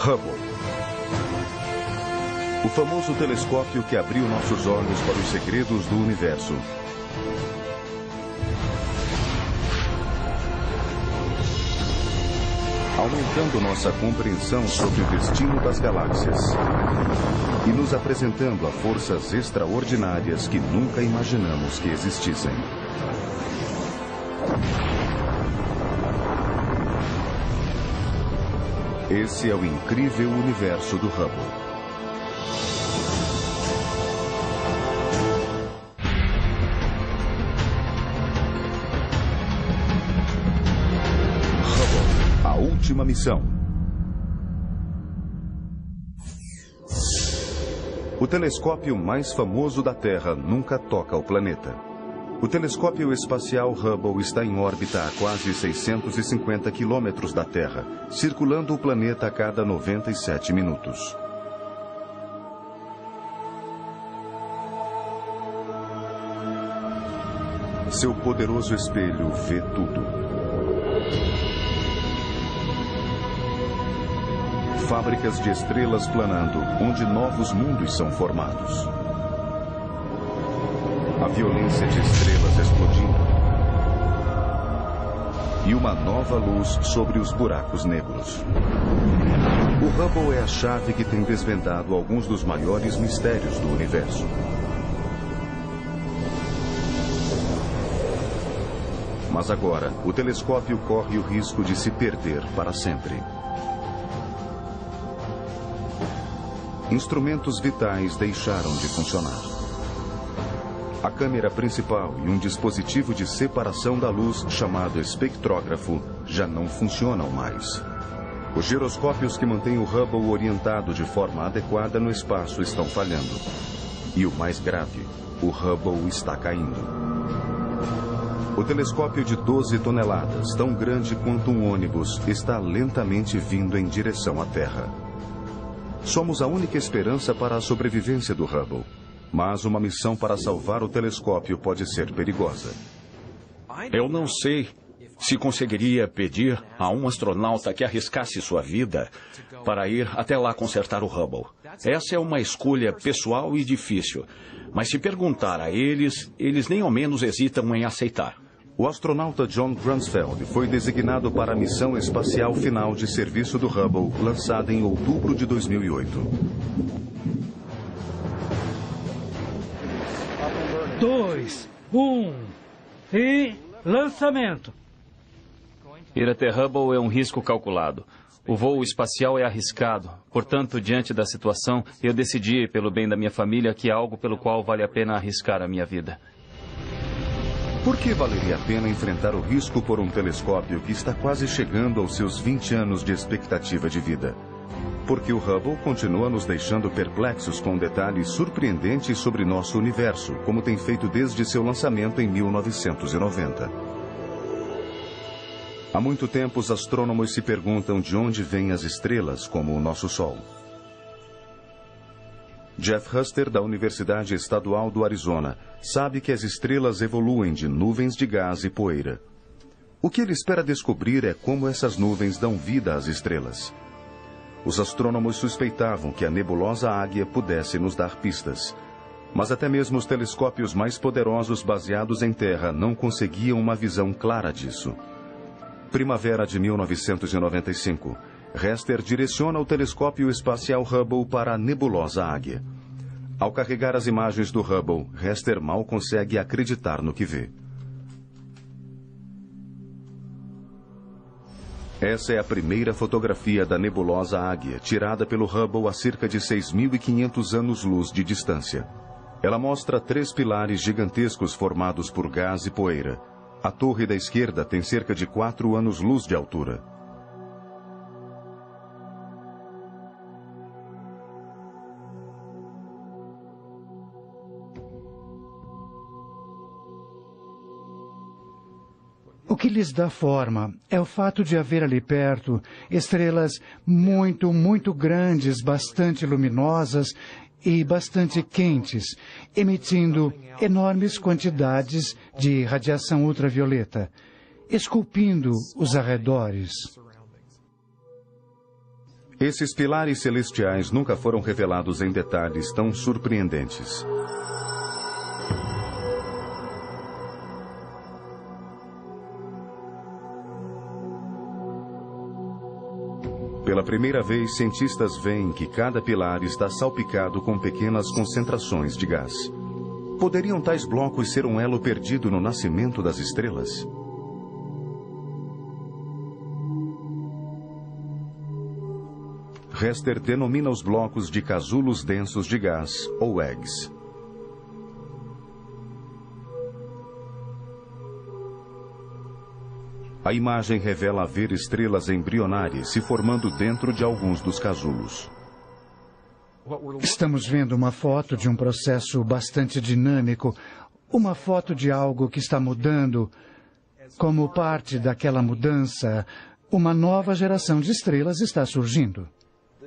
Hubble. O famoso telescópio que abriu nossos olhos para os segredos do universo. Aumentando nossa compreensão sobre o destino das galáxias. E nos apresentando a forças extraordinárias que nunca imaginamos que existissem. Esse é o incrível universo do Hubble. Hubble, a última missão. O telescópio mais famoso da Terra nunca toca o planeta. O telescópio espacial Hubble está em órbita a quase 650 quilômetros da Terra, circulando o planeta a cada 97 minutos. Seu poderoso espelho vê tudo. Fábricas de estrelas planando, onde novos mundos são formados. A violência de estrelas explodindo. E uma nova luz sobre os buracos negros. O Hubble é a chave que tem desvendado alguns dos maiores mistérios do universo. Mas agora, o telescópio corre o risco de se perder para sempre. Instrumentos vitais deixaram de funcionar. A câmera principal e um dispositivo de separação da luz, chamado espectrógrafo, já não funcionam mais. Os giroscópios que mantêm o Hubble orientado de forma adequada no espaço estão falhando. E o mais grave, o Hubble está caindo. O telescópio de 12 toneladas, tão grande quanto um ônibus, está lentamente vindo em direção à Terra. Somos a única esperança para a sobrevivência do Hubble. Mas uma missão para salvar o telescópio pode ser perigosa. Eu não sei se conseguiria pedir a um astronauta que arriscasse sua vida para ir até lá consertar o Hubble. Essa é uma escolha pessoal e difícil. Mas se perguntar a eles, eles nem ao menos hesitam em aceitar. O astronauta John Grunsfeld foi designado para a missão espacial final de serviço do Hubble, lançada em outubro de 2008. 2, 1 e lançamento. Ir até Hubble é um risco calculado. O voo espacial é arriscado. Portanto, diante da situação, eu decidi, pelo bem da minha família, que é algo pelo qual vale a pena arriscar a minha vida. Por que valeria a pena enfrentar o risco por um telescópio que está quase chegando aos seus 20 anos de expectativa de vida? Porque o Hubble continua nos deixando perplexos com detalhes surpreendentes sobre nosso universo, como tem feito desde seu lançamento em 1990. Há muito tempo, os astrônomos se perguntam de onde vêm as estrelas, como o nosso Sol. Jeff Huster, da Universidade Estadual do Arizona, sabe que as estrelas evoluem de nuvens de gás e poeira. O que ele espera descobrir é como essas nuvens dão vida às estrelas. Os astrônomos suspeitavam que a nebulosa Águia pudesse nos dar pistas. Mas até mesmo os telescópios mais poderosos baseados em terra não conseguiam uma visão clara disso. Primavera de 1995. Hester direciona o telescópio espacial Hubble para a nebulosa Águia. Ao carregar as imagens do Hubble, Hester mal consegue acreditar no que vê. Essa é a primeira fotografia da nebulosa Águia, tirada pelo Hubble a cerca de 6.500 anos-luz de distância. Ela mostra 3 pilares gigantescos formados por gás e poeira. A torre da esquerda tem cerca de 4 anos-luz de altura. O que lhes dá forma é o fato de haver ali perto estrelas muito, muito grandes, bastante luminosas e bastante quentes, emitindo enormes quantidades de radiação ultravioleta, esculpindo os arredores. Esses pilares celestiais nunca foram revelados em detalhes tão surpreendentes. Pela primeira vez, cientistas veem que cada pilar está salpicado com pequenas concentrações de gás. Poderiam tais blocos ser um elo perdido no nascimento das estrelas? Hester denomina os blocos de casulos densos de gás, ou eggs. A imagem revela haver estrelas embrionárias se formando dentro de alguns dos casulos. Estamos vendo uma foto de um processo bastante dinâmico, uma foto de algo que está mudando. Como parte daquela mudança, uma nova geração de estrelas está surgindo.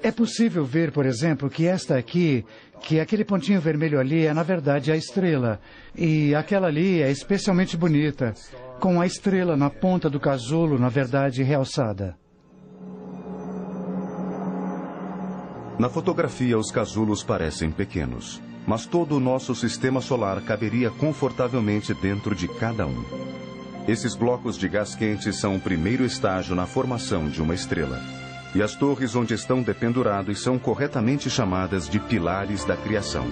É possível ver, por exemplo, que esta aqui, que aquele pontinho vermelho ali é, na verdade, a estrela. E aquela ali é especialmente bonita, com a estrela na ponta do casulo, na verdade, realçada. Na fotografia, os casulos parecem pequenos, mas todo o nosso sistema solar caberia confortavelmente dentro de cada um. Esses blocos de gás quente são o primeiro estágio na formação de uma estrela. E as torres onde estão dependurados são corretamente chamadas de pilares da criação.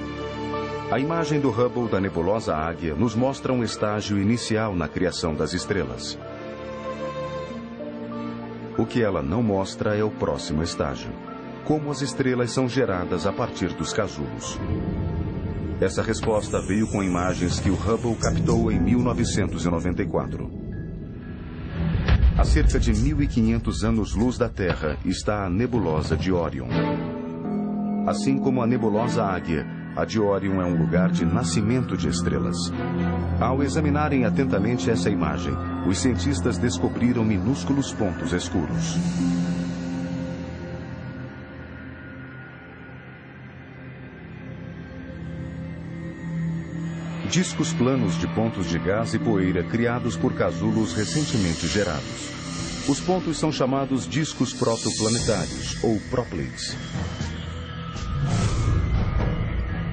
A imagem do Hubble da nebulosa Águia nos mostra um estágio inicial na criação das estrelas. O que ela não mostra é o próximo estágio. Como as estrelas são geradas a partir dos casulos. Essa resposta veio com imagens que o Hubble captou em 1994. A cerca de 1.500 anos-luz da Terra está a nebulosa de Órion. Assim como a nebulosa Águia, a de Órion é um lugar de nascimento de estrelas. Ao examinarem atentamente essa imagem, os cientistas descobriram minúsculos pontos escuros. Discos planos de pontos de gás e poeira criados por casulos recentemente gerados. Os pontos são chamados discos protoplanetários, ou proplates.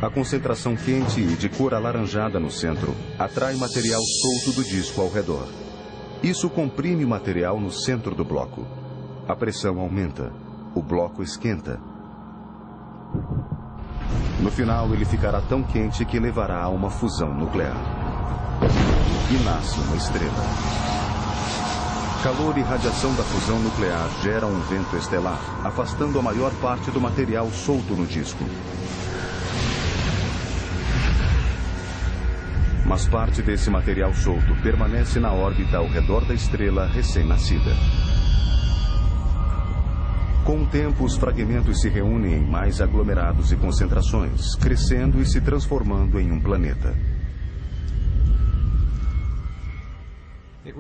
A concentração quente e de cor alaranjada no centro atrai material solto do disco ao redor. Isso comprime o material no centro do bloco. A pressão aumenta. O bloco esquenta. No final, ele ficará tão quente que levará a uma fusão nuclear. E nasce uma estrela. Calor e radiação da fusão nuclear geram um vento estelar, afastando a maior parte do material solto no disco. Mas parte desse material solto permanece na órbita ao redor da estrela recém-nascida. Com o tempo, os fragmentos se reúnem em mais aglomerados e concentrações, crescendo e se transformando em um planeta.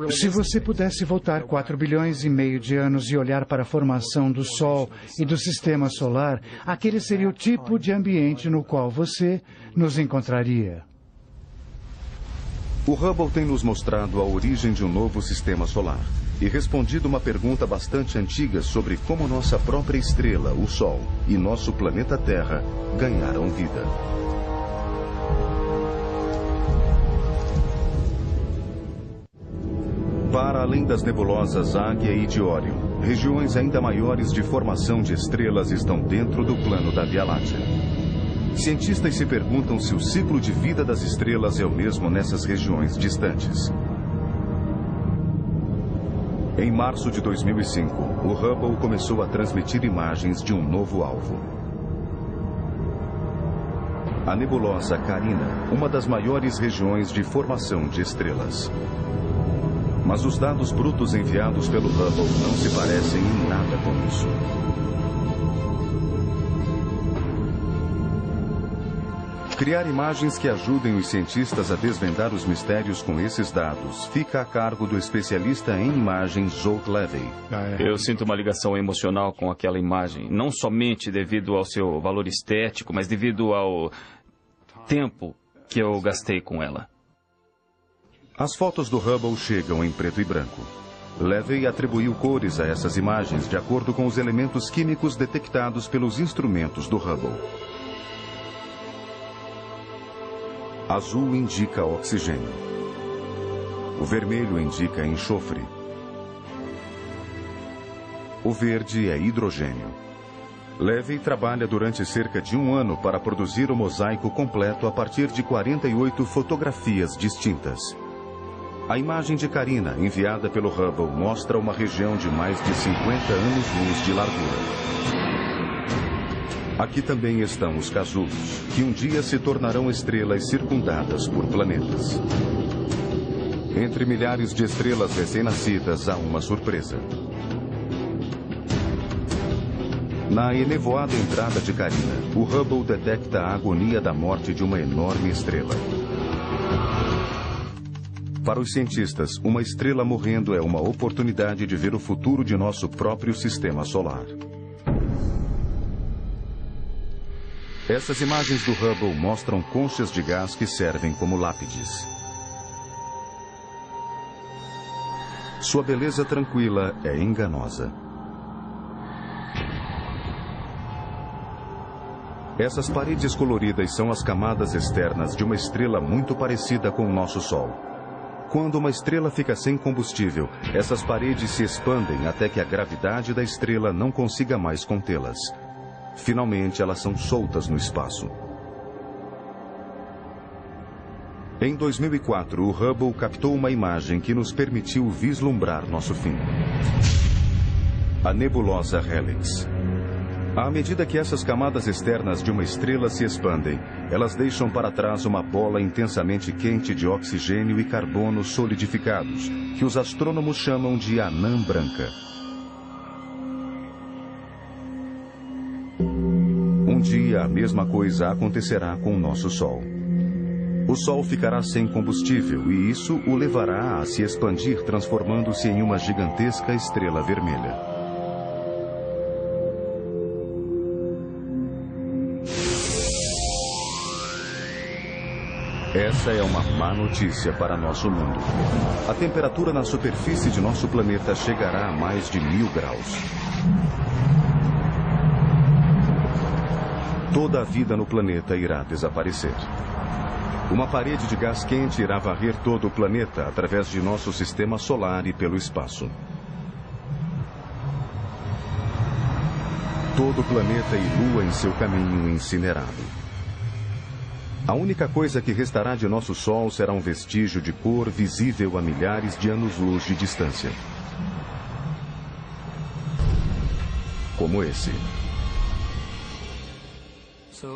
Se você pudesse voltar 4,5 bilhões de anos e olhar para a formação do Sol e do Sistema Solar, aquele seria o tipo de ambiente no qual você nos encontraria. O Hubble tem nos mostrado a origem de um novo sistema solar e respondido uma pergunta bastante antiga sobre como nossa própria estrela, o Sol, e nosso planeta Terra ganharam vida. Para além das nebulosas Águia e de Órion, regiões ainda maiores de formação de estrelas estão dentro do plano da Via Láctea. Cientistas se perguntam se o ciclo de vida das estrelas é o mesmo nessas regiões distantes. Em março de 2005, o Hubble começou a transmitir imagens de um novo alvo. A nebulosa Carina, uma das maiores regiões de formação de estrelas. Mas os dados brutos enviados pelo Hubble não se parecem em nada com isso. Criar imagens que ajudem os cientistas a desvendar os mistérios com esses dados fica a cargo do especialista em imagens Zolt Levy. Eu sinto uma ligação emocional com aquela imagem, não somente devido ao seu valor estético, mas devido ao tempo que eu gastei com ela. As fotos do Hubble chegam em preto e branco. Levy atribuiu cores a essas imagens de acordo com os elementos químicos detectados pelos instrumentos do Hubble. Azul indica oxigênio. O vermelho indica enxofre. O verde é hidrogênio. Levy trabalha durante cerca de 1 ano para produzir o mosaico completo a partir de 48 fotografias distintas. A imagem de Carina, enviada pelo Hubble, mostra uma região de mais de 50 anos-luz de largura. Aqui também estão os casulos, que um dia se tornarão estrelas circundadas por planetas. Entre milhares de estrelas recém-nascidas há uma surpresa. Na enevoada entrada de Carina, o Hubble detecta a agonia da morte de uma enorme estrela. Para os cientistas, uma estrela morrendo é uma oportunidade de ver o futuro de nosso próprio sistema solar. Essas imagens do Hubble mostram conchas de gás que servem como lápides. Sua beleza tranquila é enganosa. Essas paredes coloridas são as camadas externas de uma estrela muito parecida com o nosso Sol. Quando uma estrela fica sem combustível, essas paredes se expandem até que a gravidade da estrela não consiga mais contê-las. Finalmente, elas são soltas no espaço. Em 2004, o Hubble captou uma imagem que nos permitiu vislumbrar nosso fim. A nebulosa Helix. À medida que essas camadas externas de uma estrela se expandem, elas deixam para trás uma bola intensamente quente de oxigênio e carbono solidificados, que os astrônomos chamam de anã branca. Um dia, a mesma coisa acontecerá com o nosso Sol. O Sol ficará sem combustível e isso o levará a se expandir, transformando-se em uma gigantesca estrela vermelha. Essa é uma má notícia para nosso mundo. A temperatura na superfície de nosso planeta chegará a mais de 1000 graus. Toda a vida no planeta irá desaparecer. Uma parede de gás quente irá varrer todo o planeta através de nosso sistema solar e pelo espaço. Todo o planeta e Lua em seu caminho incinerado. A única coisa que restará de nosso Sol será um vestígio de cor visível a milhares de anos-luz de distância. Como esse.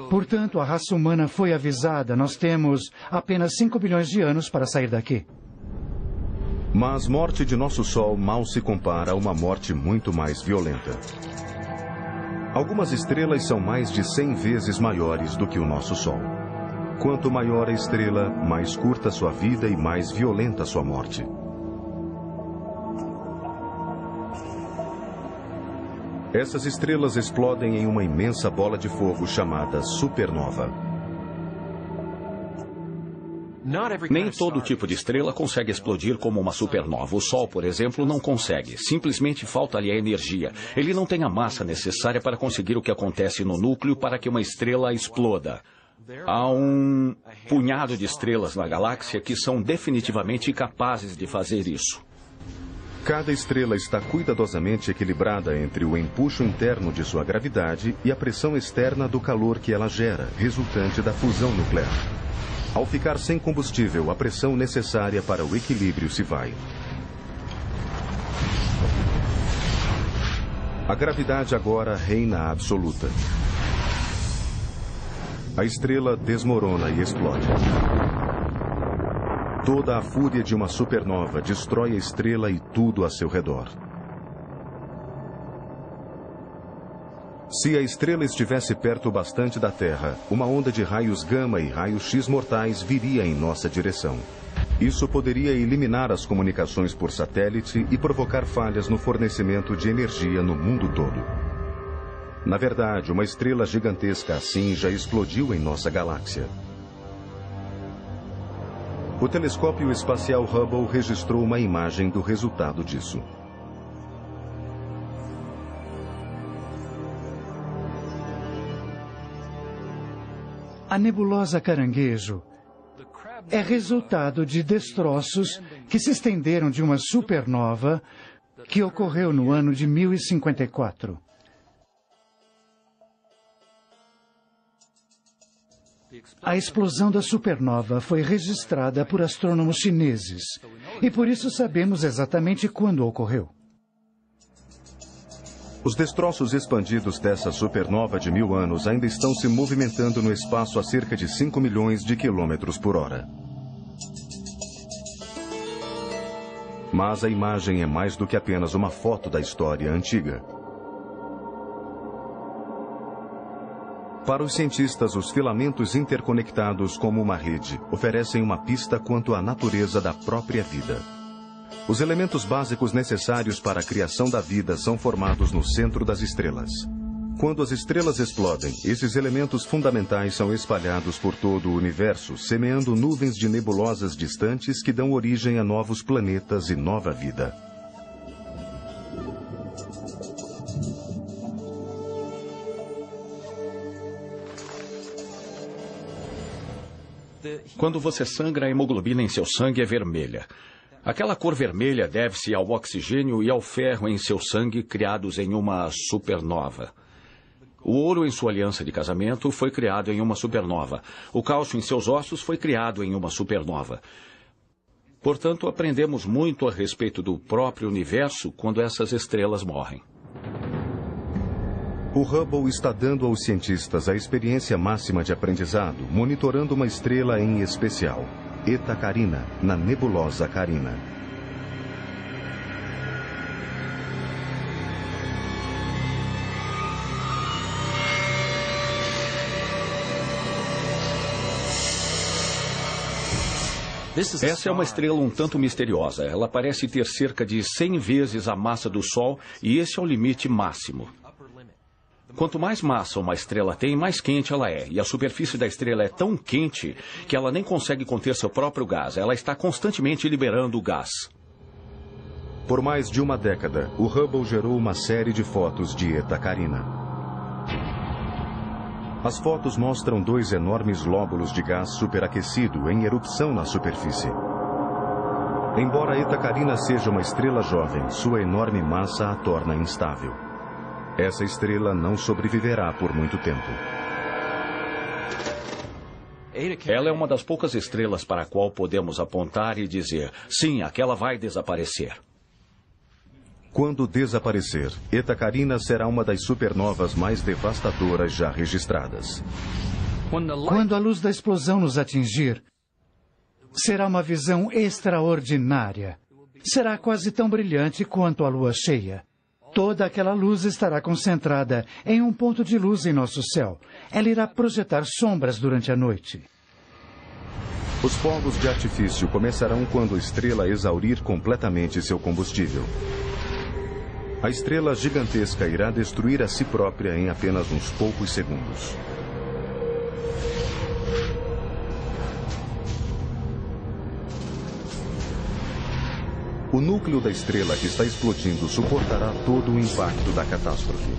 Portanto, a raça humana foi avisada. Nós temos apenas 5 bilhões de anos para sair daqui. Mas morte de nosso Sol mal se compara a uma morte muito mais violenta. Algumas estrelas são mais de 100 vezes maiores do que o nosso Sol. Quanto maior a estrela, mais curta sua vida e mais violenta sua morte. Essas estrelas explodem em uma imensa bola de fogo chamada supernova. Nem todo tipo de estrela consegue explodir como uma supernova. O Sol, por exemplo, não consegue. Simplesmente falta-lhe a energia. Ele não tem a massa necessária para conseguir o que acontece no núcleo para que uma estrela exploda. Há um punhado de estrelas na galáxia que são definitivamente capazes de fazer isso. Cada estrela está cuidadosamente equilibrada entre o empuxo interno de sua gravidade e a pressão externa do calor que ela gera, resultante da fusão nuclear. Ao ficar sem combustível, a pressão necessária para o equilíbrio se vai. A gravidade agora reina absoluta. A estrela desmorona e explode. Toda a fúria de uma supernova destrói a estrela e tudo a seu redor. Se a estrela estivesse perto bastante da Terra, uma onda de raios gama e raios X mortais viria em nossa direção. Isso poderia eliminar as comunicações por satélite e provocar falhas no fornecimento de energia no mundo todo. Na verdade, uma estrela gigantesca assim já explodiu em nossa galáxia. O telescópio espacial Hubble registrou uma imagem do resultado disso. A nebulosa Caranguejo é resultado de destroços que se estenderam de uma supernova que ocorreu no ano de 1054. A explosão da supernova foi registrada por astrônomos chineses e por isso sabemos exatamente quando ocorreu. Os destroços expandidos dessa supernova de 1000 anos ainda estão se movimentando no espaço a cerca de 5 milhões de quilômetros por hora. Mas a imagem é mais do que apenas uma foto da história antiga. Para os cientistas, os filamentos interconectados como uma rede oferecem uma pista quanto à natureza da própria vida. Os elementos básicos necessários para a criação da vida são formados no centro das estrelas. Quando as estrelas explodem, esses elementos fundamentais são espalhados por todo o universo, semeando nuvens de nebulosas distantes que dão origem a novos planetas e nova vida. Quando você sangra, a hemoglobina em seu sangue é vermelha. Aquela cor vermelha deve-se ao oxigênio e ao ferro em seu sangue criados em uma supernova. O ouro em sua aliança de casamento foi criado em uma supernova. O cálcio em seus ossos foi criado em uma supernova. Portanto, aprendemos muito a respeito do próprio universo quando essas estrelas morrem. O Hubble está dando aos cientistas a experiência máxima de aprendizado, monitorando uma estrela em especial, Eta Carina, na nebulosa Carina. Essa é uma estrela um tanto misteriosa. Ela parece ter cerca de 100 vezes a massa do Sol e esse é o limite máximo. Quanto mais massa uma estrela tem, mais quente ela é. E a superfície da estrela é tão quente que ela nem consegue conter seu próprio gás. Ela está constantemente liberando o gás. Por mais de uma década, o Hubble gerou uma série de fotos de Eta Carina. As fotos mostram dois enormes lóbulos de gás superaquecido em erupção na superfície. Embora Eta Carina seja uma estrela jovem, sua enorme massa a torna instável. Essa estrela não sobreviverá por muito tempo. Ela é uma das poucas estrelas para a qual podemos apontar e dizer, sim, aquela vai desaparecer. Quando desaparecer, Eta Carina será uma das supernovas mais devastadoras já registradas. Quando a luz da explosão nos atingir, será uma visão extraordinária. Será quase tão brilhante quanto a lua cheia. Toda aquela luz estará concentrada em um ponto de luz em nosso céu. Ela irá projetar sombras durante a noite. Os fogos de artifício começarão quando a estrela exaurir completamente seu combustível. A estrela gigantesca irá destruir a si própria em apenas uns poucos segundos. O núcleo da estrela que está explodindo suportará todo o impacto da catástrofe.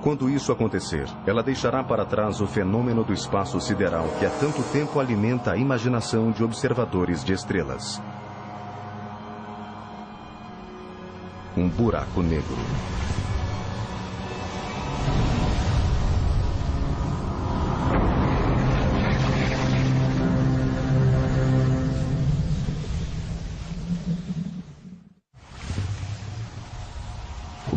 Quando isso acontecer, ela deixará para trás o fenômeno do espaço sideral que há tanto tempo alimenta a imaginação de observadores de estrelas. Um buraco negro.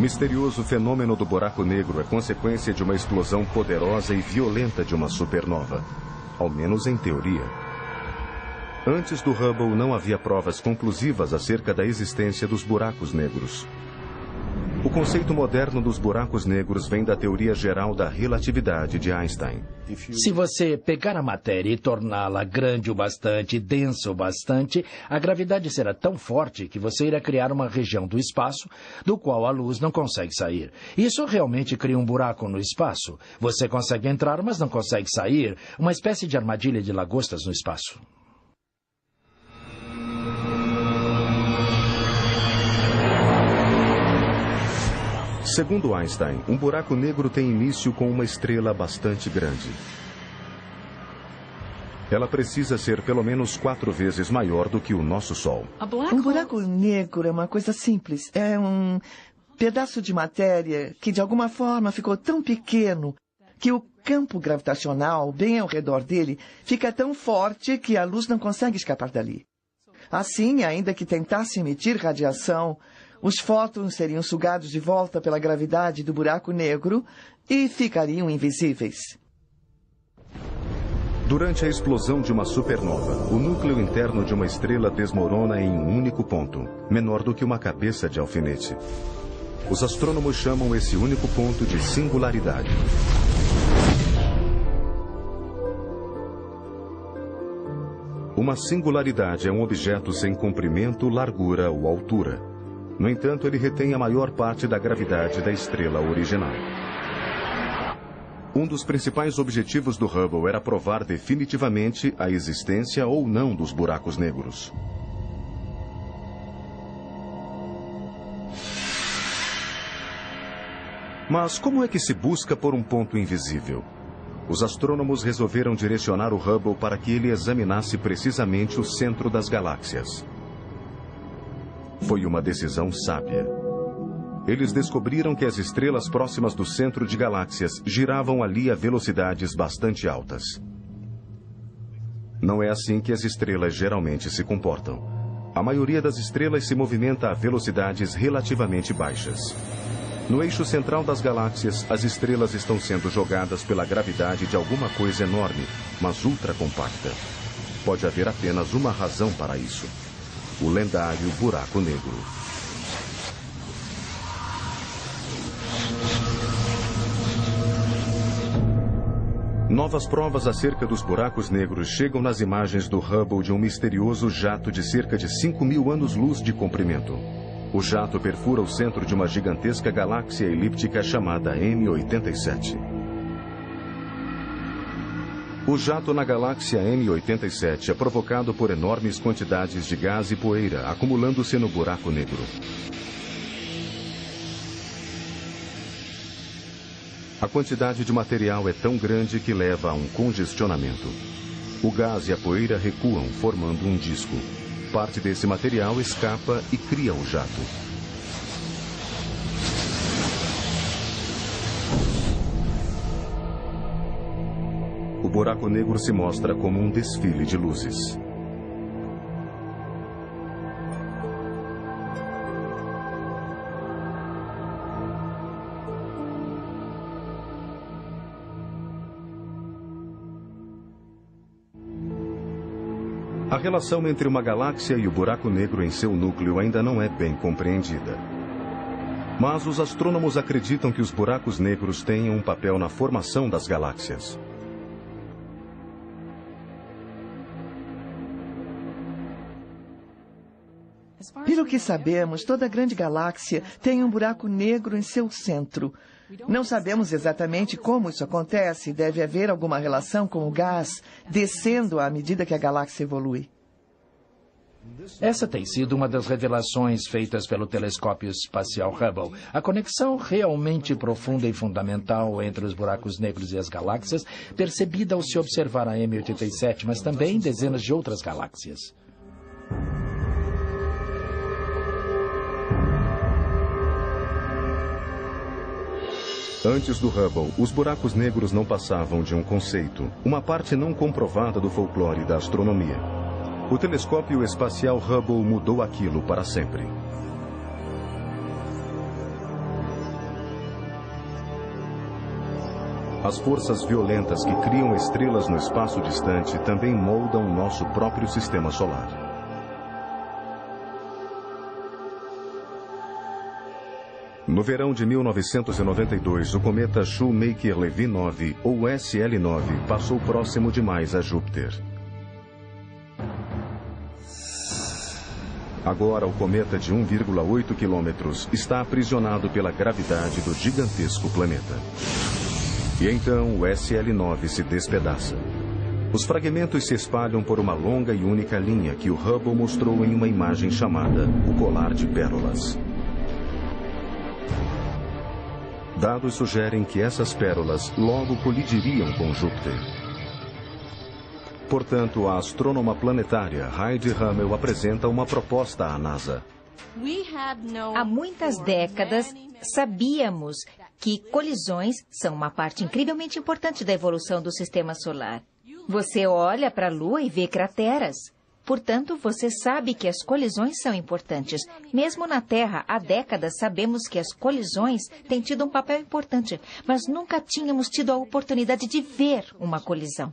O misterioso fenômeno do buraco negro é consequência de uma explosão poderosa e violenta de uma supernova, ao menos em teoria. Antes do Hubble não havia provas conclusivas acerca da existência dos buracos negros. O conceito moderno dos buracos negros vem da teoria geral da relatividade de Einstein. Se você pegar a matéria e torná-la grande o bastante, densa o bastante, a gravidade será tão forte que você irá criar uma região do espaço do qual a luz não consegue sair. Isso realmente cria um buraco no espaço. Você consegue entrar, mas não consegue sair. Uma espécie de armadilha de lagostas no espaço. Segundo Einstein, um buraco negro tem início com uma estrela bastante grande. Ela precisa ser pelo menos 4 vezes maior do que o nosso Sol. Um buraco negro é uma coisa simples. É um pedaço de matéria que, de alguma forma, ficou tão pequeno que o campo gravitacional, bem ao redor dele, fica tão forte que a luz não consegue escapar dali. Assim, ainda que tentasse emitir radiação, os fótons seriam sugados de volta pela gravidade do buraco negro e ficariam invisíveis. Durante a explosão de uma supernova, o núcleo interno de uma estrela desmorona em um único ponto, menor do que uma cabeça de alfinete. Os astrônomos chamam esse único ponto de singularidade. Uma singularidade é um objeto sem comprimento, largura ou altura. No entanto, ele retém a maior parte da gravidade da estrela original. Um dos principais objetivos do Hubble era provar definitivamente a existência ou não dos buracos negros. Mas como é que se busca por um ponto invisível? Os astrônomos resolveram direcionar o Hubble para que ele examinasse precisamente o centro das galáxias. Foi uma decisão sábia. Eles descobriram que as estrelas próximas do centro de galáxias giravam ali a velocidades bastante altas. Não é assim que as estrelas geralmente se comportam. A maioria das estrelas se movimenta a velocidades relativamente baixas. No eixo central das galáxias, as estrelas estão sendo jogadas pela gravidade de alguma coisa enorme, mas ultra compacta. Pode haver apenas uma razão para isso: o lendário buraco negro. Novas provas acerca dos buracos negros chegam nas imagens do Hubble de um misterioso jato de cerca de 5.000 anos-luz de comprimento. O jato perfura o centro de uma gigantesca galáxia elíptica chamada M87. O jato na galáxia M87 é provocado por enormes quantidades de gás e poeira acumulando-se no buraco negro. A quantidade de material é tão grande que leva a um congestionamento. O gás e a poeira recuam, formando um disco. Parte desse material escapa e cria o jato. O buraco negro se mostra como um desfile de luzes. A relação entre uma galáxia e o buraco negro em seu núcleo ainda não é bem compreendida. Mas os astrônomos acreditam que os buracos negros tenham um papel na formação das galáxias. Pelo que sabemos, toda grande galáxia tem um buraco negro em seu centro. Não sabemos exatamente como isso acontece. Deve haver alguma relação com o gás descendo à medida que a galáxia evolui. Essa tem sido uma das revelações feitas pelo telescópio espacial Hubble. A conexão realmente profunda e fundamental entre os buracos negros e as galáxias, percebida ao se observar a M87, mas também dezenas de outras galáxias. Antes do Hubble, os buracos negros não passavam de um conceito, uma parte não comprovada do folclore da astronomia. O telescópio espacial Hubble mudou aquilo para sempre. As forças violentas que criam estrelas no espaço distante também moldam o nosso próprio sistema solar. No verão de 1992, o cometa Shoemaker-Levy 9, ou SL9, passou próximo demais a Júpiter. Agora, o cometa de 1,8 quilômetros está aprisionado pela gravidade do gigantesco planeta. E então, o SL9 se despedaça. Os fragmentos se espalham por uma longa e única linha que o Hubble mostrou em uma imagem chamada o Colar de Pérolas. Dados sugerem que essas pérolas logo colidiriam com Júpiter. Portanto, a astrônoma planetária Heidi Hammel apresenta uma proposta à NASA. Há muitas décadas, sabíamos que colisões são uma parte incrivelmente importante da evolução do sistema solar. Você olha para a Lua e vê crateras. Portanto, você sabe que as colisões são importantes. Mesmo na Terra, há décadas, sabemos que as colisões têm tido um papel importante, mas nunca tínhamos tido a oportunidade de ver uma colisão.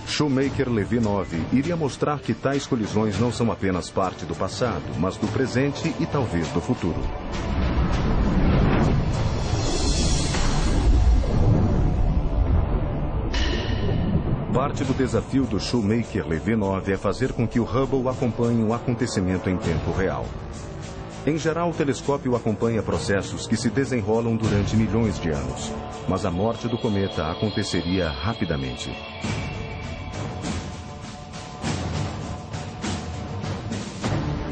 Shoemaker-Levy 9 iria mostrar que tais colisões não são apenas parte do passado, mas do presente e talvez do futuro. Parte do desafio do Shoemaker-Levy 9 é fazer com que o Hubble acompanhe o acontecimento em tempo real. Em geral, o telescópio acompanha processos que se desenrolam durante milhões de anos, mas a morte do cometa aconteceria rapidamente.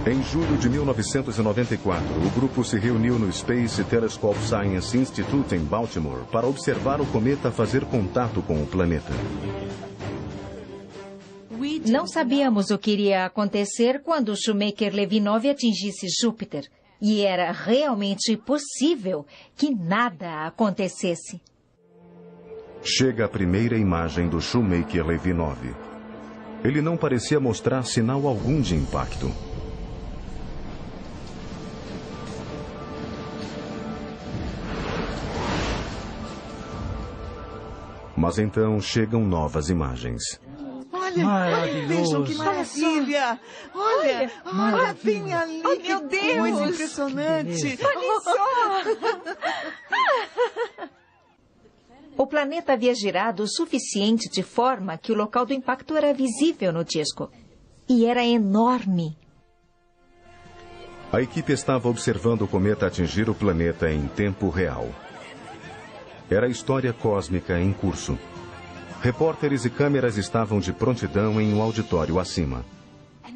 Em julho de 1994, o grupo se reuniu no Space Telescope Science Institute em Baltimore para observar o cometa fazer contato com o planeta. Não sabíamos o que iria acontecer quando o Shoemaker-Levy 9 atingisse Júpiter. E era realmente possível que nada acontecesse. Chega a primeira imagem do Shoemaker-Levy 9. Ele não parecia mostrar sinal algum de impacto. Mas então chegam novas imagens. Olha, vejam que maravilha! Olha bem ali! Oh, meu Deus! Que coisa impressionante! Olha só! O planeta havia girado o suficiente de forma que o local do impacto era visível no disco. E era enorme. A equipe estava observando o cometa atingir o planeta em tempo real. Era a história cósmica em curso. Repórteres e câmeras estavam de prontidão em um auditório acima.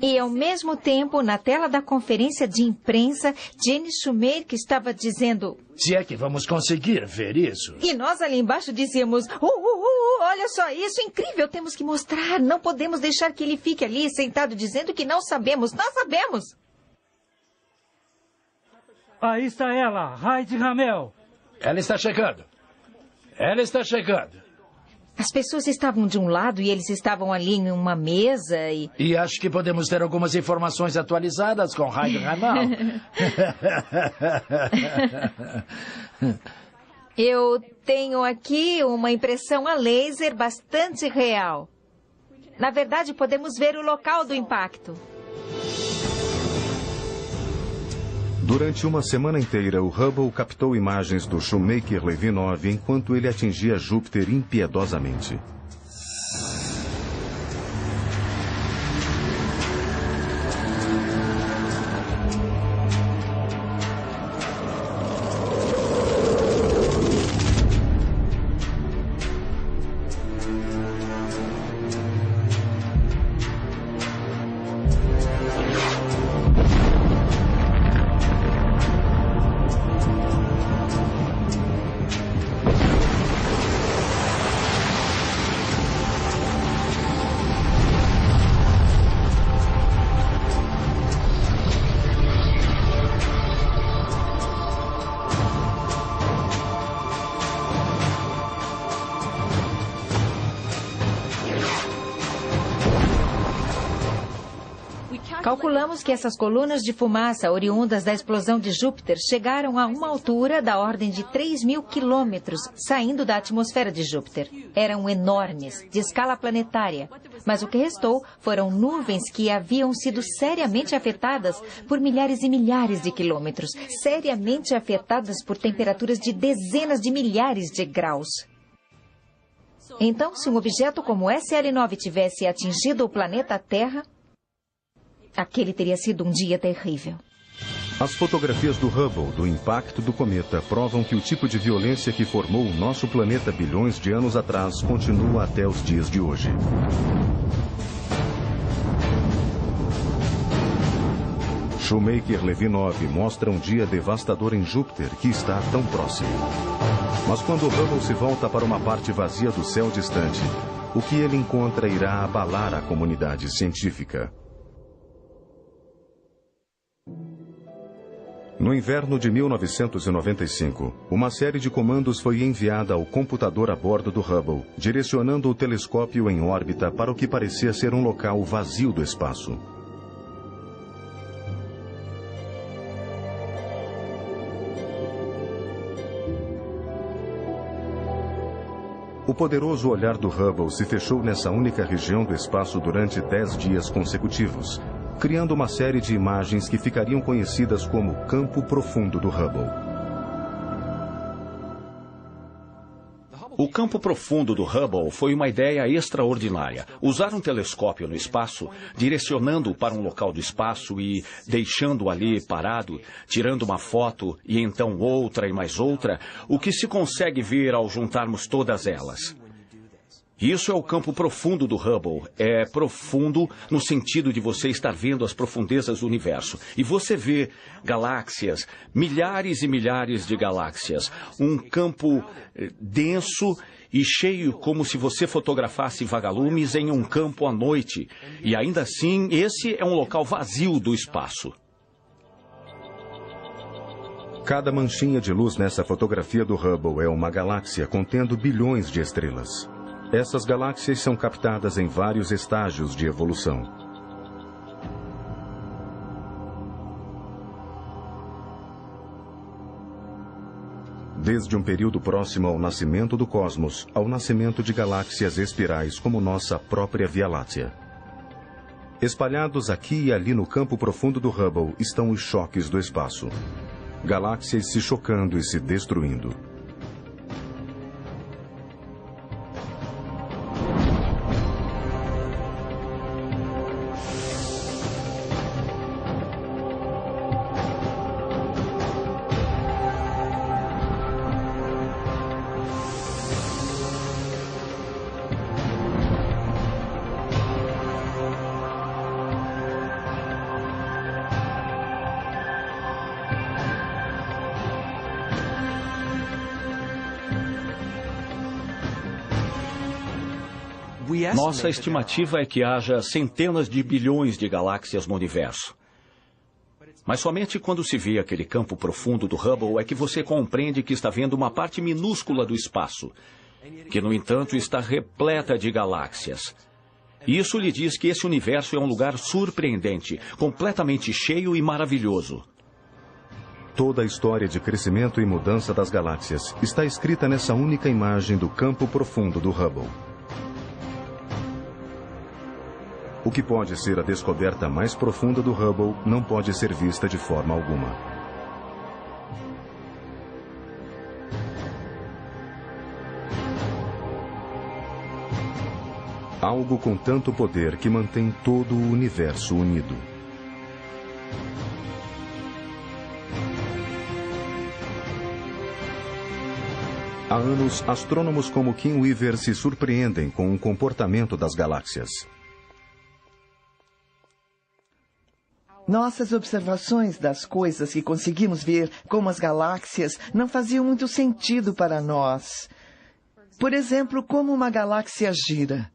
E, ao mesmo tempo, na tela da conferência de imprensa, Jenny Shoemaker estava dizendo... Se é que vamos conseguir ver isso. E nós ali embaixo dizíamos... olha só isso, incrível, temos que mostrar. Não podemos deixar que ele fique ali sentado dizendo que não sabemos. Nós sabemos. Aí está ela, Heidi Hammel. Ela está chegando. Ela está chegando. As pessoas estavam de um lado e eles estavam ali em uma mesa e... E acho que podemos ter algumas informações atualizadas com Heidi Hammel. Eu tenho aqui uma impressão a laser bastante real. Na verdade, podemos ver o local do impacto. Durante uma semana inteira, o Hubble captou imagens do Shoemaker-Levy 9 enquanto ele atingia Júpiter impiedosamente. Calculamos que essas colunas de fumaça oriundas da explosão de Júpiter chegaram a uma altura da ordem de 3.000 quilômetros, saindo da atmosfera de Júpiter. Eram enormes, de escala planetária. Mas o que restou foram nuvens que haviam sido seriamente afetadas por milhares e milhares de quilômetros, seriamente afetadas por temperaturas de dezenas de milhares de graus. Então, se um objeto como SL9 tivesse atingido o planeta Terra, aquele teria sido um dia terrível. As fotografias do Hubble do impacto do cometa provam que o tipo de violência que formou o nosso planeta bilhões de anos atrás continua até os dias de hoje. Shoemaker-Levy 9 mostra um dia devastador em Júpiter que está tão próximo. Mas quando o Hubble se volta para uma parte vazia do céu distante, o que ele encontra irá abalar a comunidade científica. No inverno de 1995, uma série de comandos foi enviada ao computador a bordo do Hubble, direcionando o telescópio em órbita para o que parecia ser um local vazio do espaço. O poderoso olhar do Hubble se fechou nessa única região do espaço durante 10 dias consecutivos, criando uma série de imagens que ficariam conhecidas como Campo Profundo do Hubble. O campo profundo do Hubble foi uma ideia extraordinária. Usar um telescópio no espaço, direcionando-o para um local do espaço e deixando-o ali parado, tirando uma foto e então outra e mais outra, o que se consegue ver ao juntarmos todas elas. Isso é o campo profundo do Hubble. É profundo no sentido de você estar vendo as profundezas do universo. E você vê galáxias, milhares e milhares de galáxias. Um campo denso e cheio como se você fotografasse vagalumes em um campo à noite. E ainda assim, esse é um local vazio do espaço. Cada manchinha de luz nessa fotografia do Hubble é uma galáxia contendo bilhões de estrelas. Essas galáxias são captadas em vários estágios de evolução. Desde um período próximo ao nascimento do cosmos, ao nascimento de galáxias espirais como nossa própria Via Láctea. Espalhados aqui e ali no campo profundo do Hubble estão os choques do espaço. Galáxias se chocando e se destruindo. Nossa estimativa é que haja centenas de bilhões de galáxias no universo. Mas somente quando se vê aquele campo profundo do Hubble é que você compreende que está vendo uma parte minúscula do espaço, que, no entanto, está repleta de galáxias. Isso lhe diz que esse universo é um lugar surpreendente, completamente cheio e maravilhoso. Toda a história de crescimento e mudança das galáxias está escrita nessa única imagem do campo profundo do Hubble. O que pode ser a descoberta mais profunda do Hubble não pode ser vista de forma alguma. Algo com tanto poder que mantém todo o universo unido. Há anos, astrônomos como Kim Weaver se surpreendem com o comportamento das galáxias. Nossas observações das coisas que conseguimos ver, como as galáxias, não faziam muito sentido para nós. Por exemplo, como uma galáxia gira.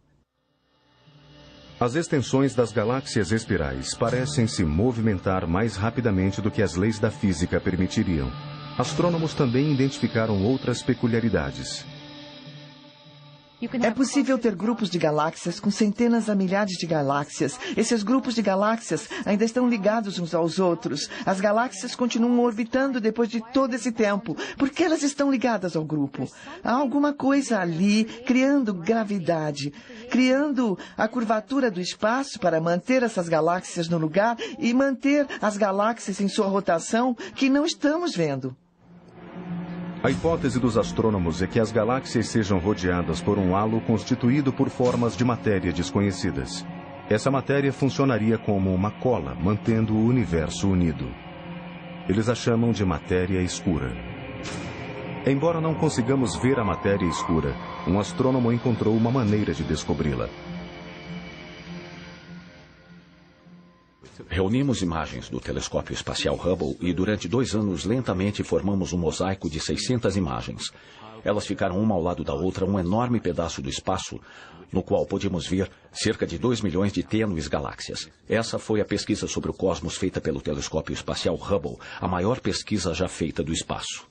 As extensões das galáxias espirais parecem se movimentar mais rapidamente do que as leis da física permitiriam. Astrônomos também identificaram outras peculiaridades. É possível ter grupos de galáxias com centenas a milhares de galáxias. Esses grupos de galáxias ainda estão ligados uns aos outros. As galáxias continuam orbitando depois de todo esse tempo. Por que elas estão ligadas ao grupo? Há alguma coisa ali criando gravidade, criando a curvatura do espaço para manter essas galáxias no lugar e manter as galáxias em sua rotação que não estamos vendo. A hipótese dos astrônomos é que as galáxias sejam rodeadas por um halo constituído por formas de matéria desconhecidas. Essa matéria funcionaria como uma cola, mantendo o universo unido. Eles a chamam de matéria escura. Embora não consigamos ver a matéria escura, um astrônomo encontrou uma maneira de descobri-la. Reunimos imagens do telescópio espacial Hubble e durante 2 anos lentamente formamos um mosaico de 600 imagens. Elas ficaram uma ao lado da outra, um enorme pedaço do espaço, no qual podíamos ver cerca de 2 milhões de tênues galáxias. Essa foi a pesquisa sobre o cosmos feita pelo telescópio espacial Hubble, a maior pesquisa já feita do espaço.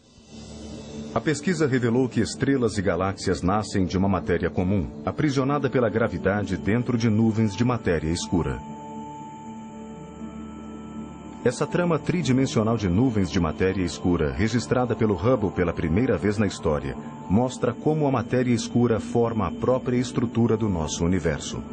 A pesquisa revelou que estrelas e galáxias nascem de uma matéria comum, aprisionada pela gravidade dentro de nuvens de matéria escura. Essa trama tridimensional de nuvens de matéria escura, registrada pelo Hubble pela primeira vez na história, mostra como a matéria escura forma a própria estrutura do nosso universo.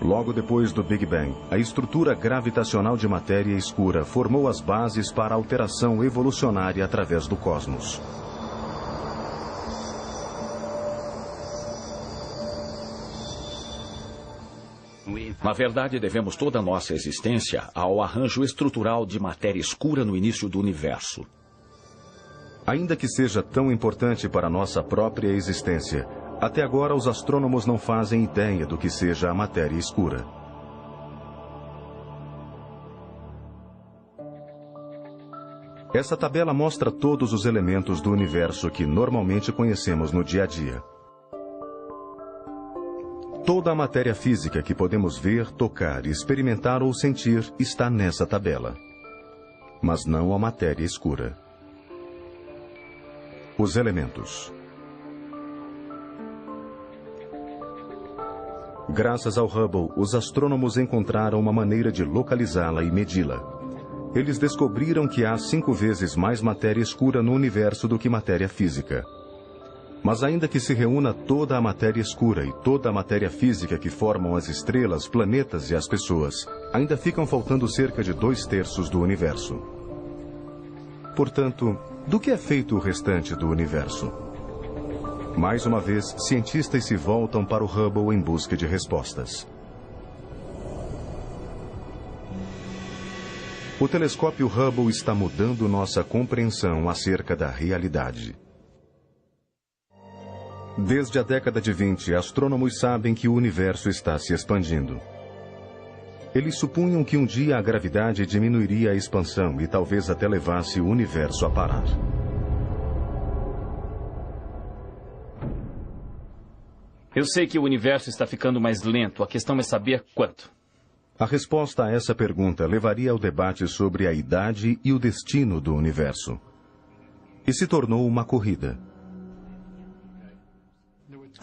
Logo depois do Big Bang, a estrutura gravitacional de matéria escura formou as bases para a alteração evolucionária através do cosmos. Na verdade, devemos toda a nossa existência ao arranjo estrutural de matéria escura no início do universo. Ainda que seja tão importante para a nossa própria existência, até agora os astrônomos não fazem ideia do que seja a matéria escura. Essa tabela mostra todos os elementos do universo que normalmente conhecemos no dia a dia. Toda a matéria física que podemos ver, tocar, experimentar ou sentir está nessa tabela. Mas não a matéria escura. Os elementos. Graças ao Hubble, os astrônomos encontraram uma maneira de localizá-la e medi-la. Eles descobriram que há 5 vezes mais matéria escura no universo do que matéria física. Mas ainda que se reúna toda a matéria escura e toda a matéria física que formam as estrelas, planetas e as pessoas, ainda ficam faltando cerca de 2/3 do universo. Portanto, do que é feito o restante do universo? Mais uma vez, cientistas se voltam para o Hubble em busca de respostas. O telescópio Hubble está mudando nossa compreensão acerca da realidade. Desde a década de 20, astrônomos sabem que o universo está se expandindo. Eles supunham que um dia a gravidade diminuiria a expansão e talvez até levasse o universo a parar. Eu sei que o universo está ficando mais lento. A questão é saber quanto. A resposta a essa pergunta levaria ao debate sobre a idade e o destino do universo. E se tornou uma corrida.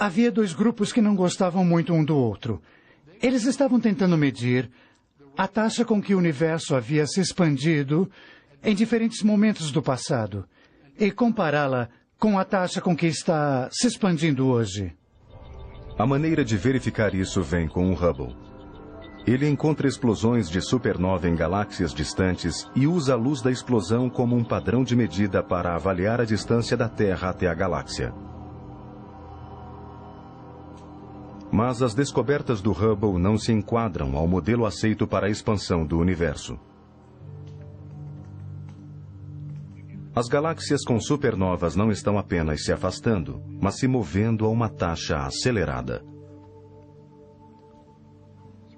Havia 2 grupos que não gostavam muito um do outro. Eles estavam tentando medir a taxa com que o universo havia se expandido em diferentes momentos do passado e compará-la com a taxa com que está se expandindo hoje. A maneira de verificar isso vem com o Hubble. Ele encontra explosões de supernova em galáxias distantes e usa a luz da explosão como um padrão de medida para avaliar a distância da Terra até a galáxia. Mas as descobertas do Hubble não se enquadram ao modelo aceito para a expansão do universo. As galáxias com supernovas não estão apenas se afastando, mas se movendo a uma taxa acelerada.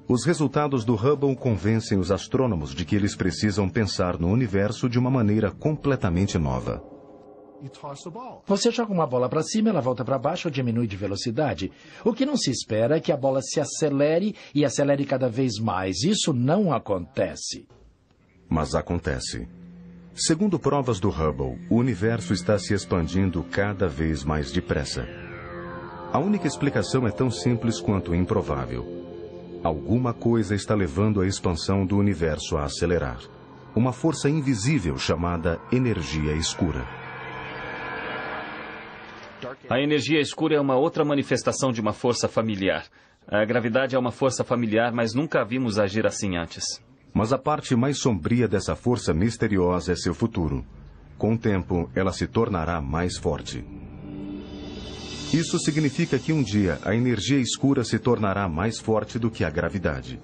Os resultados do Hubble convencem os astrônomos de que eles precisam pensar no universo de uma maneira completamente nova. Você joga uma bola para cima, ela volta para baixo ou diminui de velocidade. O que não se espera é que a bola se acelere e acelere cada vez mais. Isso não acontece. Mas acontece. Segundo provas do Hubble, o universo está se expandindo cada vez mais depressa. A única explicação é tão simples quanto improvável. Alguma coisa está levando a expansão do universo a acelerar. Uma força invisível chamada energia escura. A energia escura é uma outra manifestação de uma força familiar. A gravidade é uma força familiar, mas nunca a vimos agir assim antes. Mas a parte mais sombria dessa força misteriosa é seu futuro. Com o tempo, ela se tornará mais forte. Isso significa que um dia a energia escura se tornará mais forte do que a gravidade.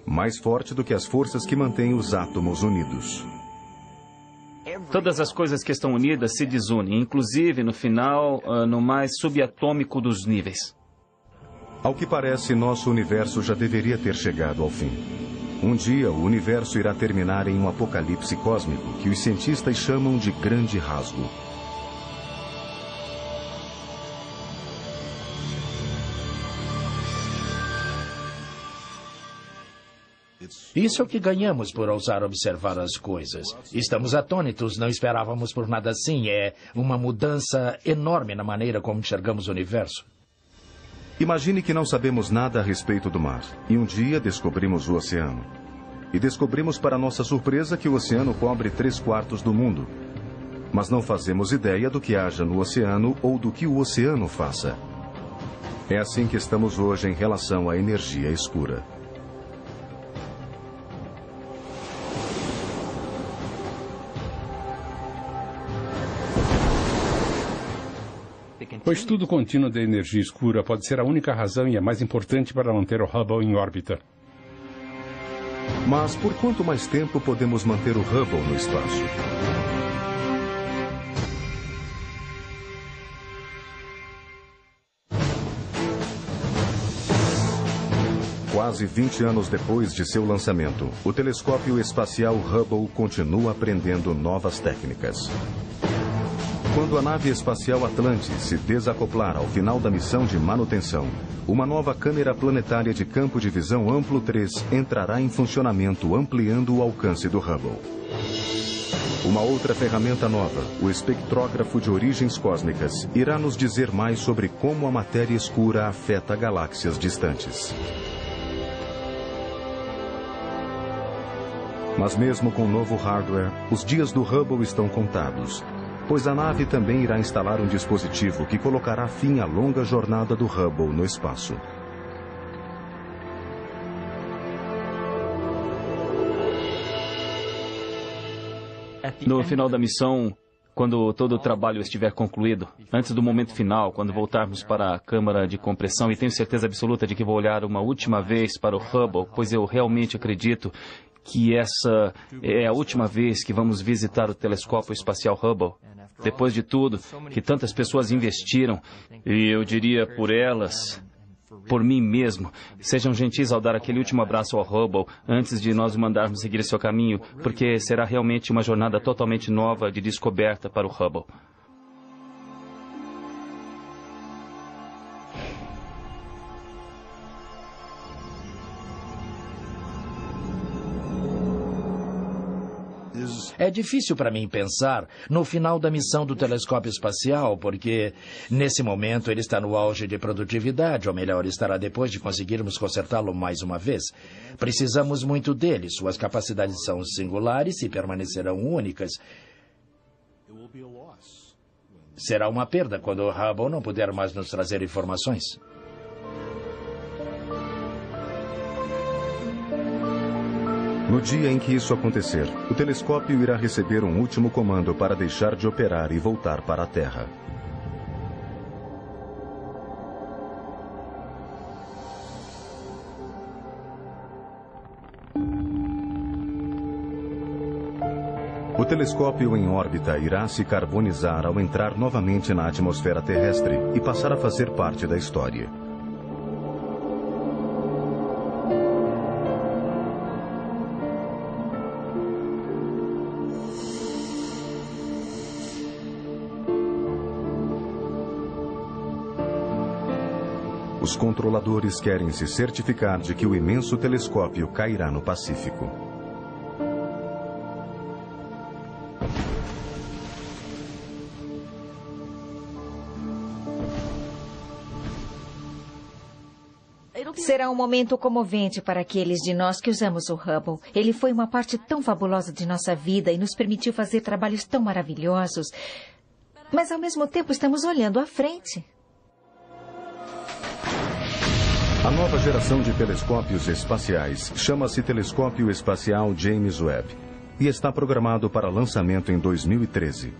Mais forte do que as forças que mantêm os átomos unidos. Todas as coisas que estão unidas se desunem, inclusive, no final, no mais subatômico dos níveis. Ao que parece, nosso universo já deveria ter chegado ao fim. Um dia, o universo irá terminar em um apocalipse cósmico que os cientistas chamam de grande rasgo. Isso é o que ganhamos por ousar observar as coisas. Estamos atônitos, não esperávamos por nada assim. É uma mudança enorme na maneira como enxergamos o universo. Imagine que não sabemos nada a respeito do mar. E um dia descobrimos o oceano. E descobrimos, para nossa surpresa, que o oceano cobre 3/4 do mundo. Mas não fazemos ideia do que haja no oceano ou do que o oceano faça. É assim que estamos hoje em relação à energia escura. O estudo contínuo da energia escura pode ser a única razão e a mais importante para manter o Hubble em órbita. Mas por quanto mais tempo podemos manter o Hubble no espaço? Quase 20 anos depois de seu lançamento, o telescópio espacial Hubble continua aprendendo novas técnicas. Quando a nave espacial Atlantis se desacoplar ao final da missão de manutenção, uma nova câmera planetária de campo de visão amplo 3 entrará em funcionamento, ampliando o alcance do Hubble. Uma outra ferramenta nova, o espectrógrafo de origens cósmicas, irá nos dizer mais sobre como a matéria escura afeta galáxias distantes. Mas mesmo com o novo hardware, os dias do Hubble estão contados. Pois a nave também irá instalar um dispositivo que colocará fim à longa jornada do Hubble no espaço. No final da missão, quando todo o trabalho estiver concluído, antes do momento final, quando voltarmos para a câmara de compressão, e tenho certeza absoluta de que vou olhar uma última vez para o Hubble, pois eu realmente acredito que essa é a última vez que vamos visitar o telescópio espacial Hubble. Depois de tudo, que tantas pessoas investiram, e eu diria por elas, por mim mesmo, sejam gentis ao dar aquele último abraço ao Hubble antes de nós o mandarmos seguir seu caminho, porque será realmente uma jornada totalmente nova de descoberta para o Hubble. É difícil para mim pensar no final da missão do telescópio espacial, porque nesse momento ele está no auge de produtividade, ou melhor, estará depois de conseguirmos consertá-lo mais uma vez. Precisamos muito dele, suas capacidades são singulares e permanecerão únicas. Será uma perda quando o Hubble não puder mais nos trazer informações. No dia em que isso acontecer, o telescópio irá receber um último comando para deixar de operar e voltar para a Terra. O telescópio em órbita irá se carbonizar ao entrar novamente na atmosfera terrestre e passar a fazer parte da história. Os controladores querem se certificar de que o imenso telescópio cairá no Pacífico. Será um momento comovente para aqueles de nós que usamos o Hubble. Ele foi uma parte tão fabulosa de nossa vida e nos permitiu fazer trabalhos tão maravilhosos. Mas, ao mesmo tempo, estamos olhando à frente. A nova geração de telescópios espaciais chama-se Telescópio Espacial James Webb e está programado para lançamento em 2013.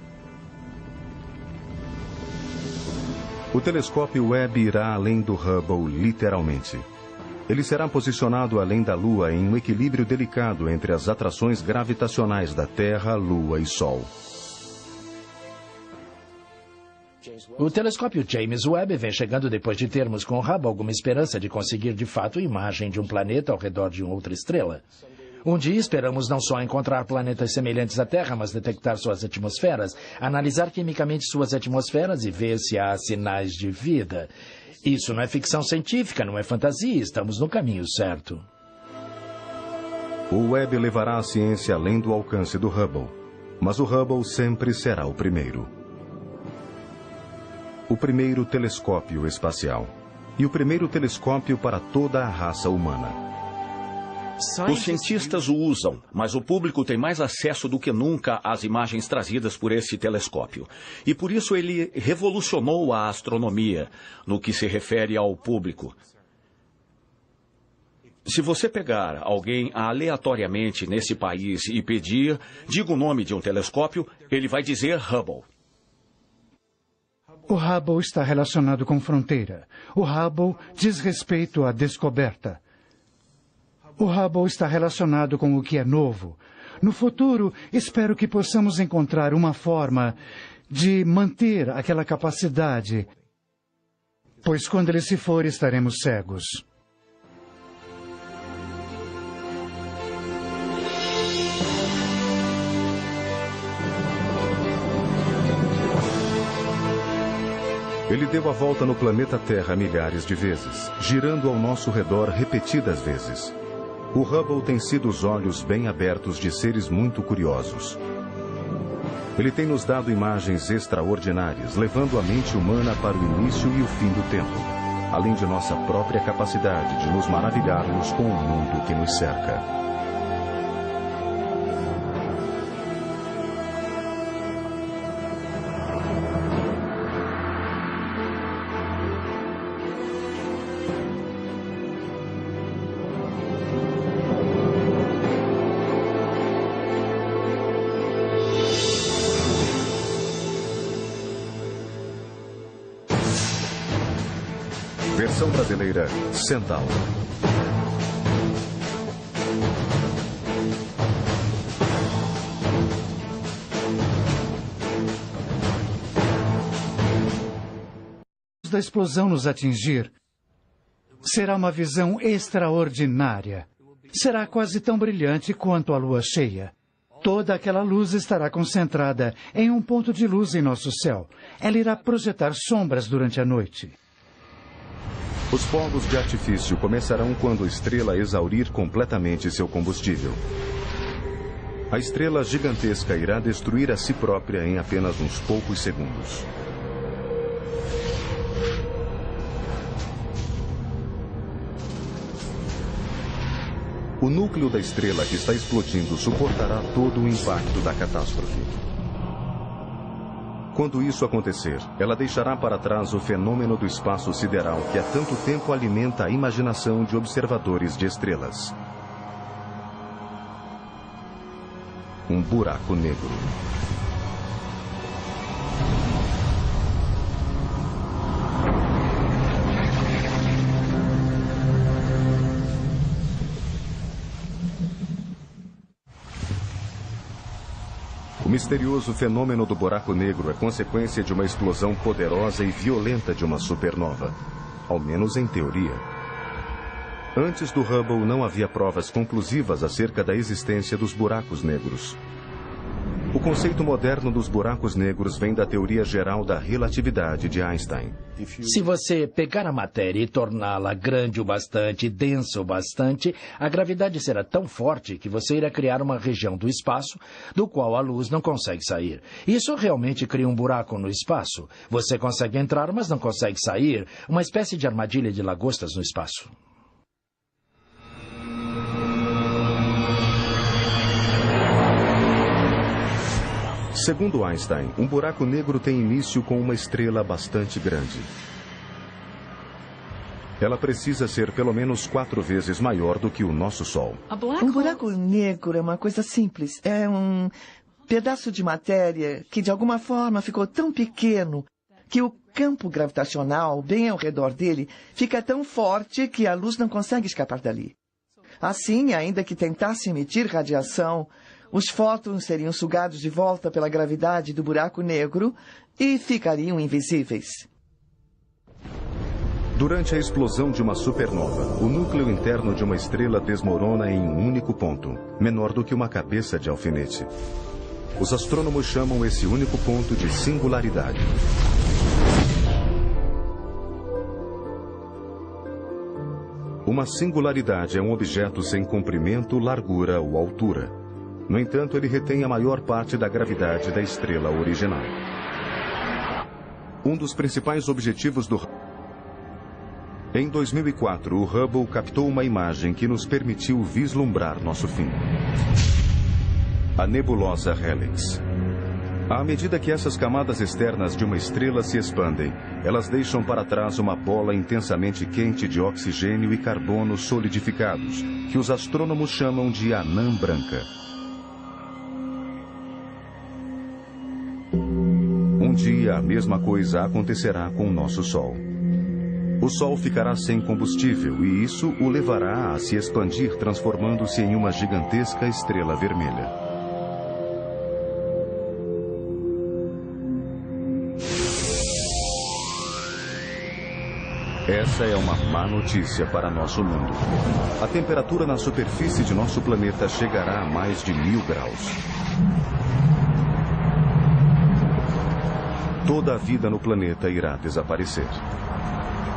O telescópio Webb irá além do Hubble, literalmente. Ele será posicionado além da Lua em um equilíbrio delicado entre as atrações gravitacionais da Terra, Lua e Sol. O telescópio James Webb vem chegando depois de termos com o Hubble alguma esperança de conseguir de fato imagem de um planeta ao redor de uma outra estrela. Um dia esperamos não só encontrar planetas semelhantes à Terra, mas detectar suas atmosferas, analisar quimicamente suas atmosferas e ver se há sinais de vida. Isso não é ficção científica, não é fantasia, estamos no caminho certo. O Webb levará a ciência além do alcance do Hubble, mas o Hubble sempre será o primeiro. O primeiro telescópio espacial e o primeiro telescópio para toda a raça humana. Os cientistas o usam, mas o público tem mais acesso do que nunca às imagens trazidas por esse telescópio. E por isso ele revolucionou a astronomia no que se refere ao público. Se você pegar alguém aleatoriamente nesse país e pedir, diga o nome de um telescópio, ele vai dizer Hubble. O Hubble está relacionado com fronteira. O Hubble diz respeito à descoberta. O Hubble está relacionado com o que é novo. No futuro, espero que possamos encontrar uma forma de manter aquela capacidade, pois quando ele se for, estaremos cegos. Ele deu a volta no planeta Terra milhares de vezes, girando ao nosso redor repetidas vezes. O Hubble tem sido os olhos bem abertos de seres muito curiosos. Ele tem nos dado imagens extraordinárias, levando a mente humana para o início e o fim do tempo, além de nossa própria capacidade de nos maravilharmos com o mundo que nos cerca. Versão brasileira, Centauro. Da explosão nos atingir, será uma visão extraordinária. Será quase tão brilhante quanto a lua cheia. Toda aquela luz estará concentrada em um ponto de luz em nosso céu. Ela irá projetar sombras durante a noite. Os fogos de artifício começarão quando a estrela exaurir completamente seu combustível. A estrela gigantesca irá destruir a si própria em apenas uns poucos segundos. O núcleo da estrela que está explodindo suportará todo o impacto da catástrofe. Quando isso acontecer, ela deixará para trás o fenômeno do espaço sideral que há tanto tempo alimenta a imaginação de observadores de estrelas. Um buraco negro. O misterioso fenômeno do buraco negro é consequência de uma explosão poderosa e violenta de uma supernova, ao menos em teoria. Antes do Hubble não havia provas conclusivas acerca da existência dos buracos negros. O conceito moderno dos buracos negros vem da teoria geral da relatividade de Einstein. Se você pegar a matéria e torná-la grande o bastante, densa o bastante, a gravidade será tão forte que você irá criar uma região do espaço do qual a luz não consegue sair. Isso realmente cria um buraco no espaço. Você consegue entrar, mas não consegue sair. Uma espécie de armadilha de lagostas no espaço. Segundo Einstein, um buraco negro tem início com uma estrela bastante grande. Ela precisa ser pelo menos 4 vezes maior do que o nosso Sol. Um buraco negro é uma coisa simples. É um pedaço de matéria que, de alguma forma, ficou tão pequeno que o campo gravitacional, bem ao redor dele, fica tão forte que a luz não consegue escapar dali. Assim, ainda que tentasse emitir radiação, os fótons seriam sugados de volta pela gravidade do buraco negro e ficariam invisíveis. Durante a explosão de uma supernova, o núcleo interno de uma estrela desmorona em um único ponto, menor do que uma cabeça de alfinete. Os astrônomos chamam esse único ponto de singularidade. Uma singularidade é um objeto sem comprimento, largura ou altura. No entanto, ele retém a maior parte da gravidade da estrela original. Um dos principais objetivos do... Em 2004, o Hubble captou uma imagem que nos permitiu vislumbrar nosso fim. A nebulosa Helix. À medida que essas camadas externas de uma estrela se expandem, elas deixam para trás uma bola intensamente quente de oxigênio e carbono solidificados, que os astrônomos chamam de anã branca. Um dia, a mesma coisa acontecerá com o nosso Sol. O Sol ficará sem combustível e isso o levará a se expandir, transformando-se em uma gigantesca estrela vermelha. Essa é uma má notícia para nosso mundo. A temperatura na superfície de nosso planeta chegará a mais de 1000 graus. Toda a vida no planeta irá desaparecer.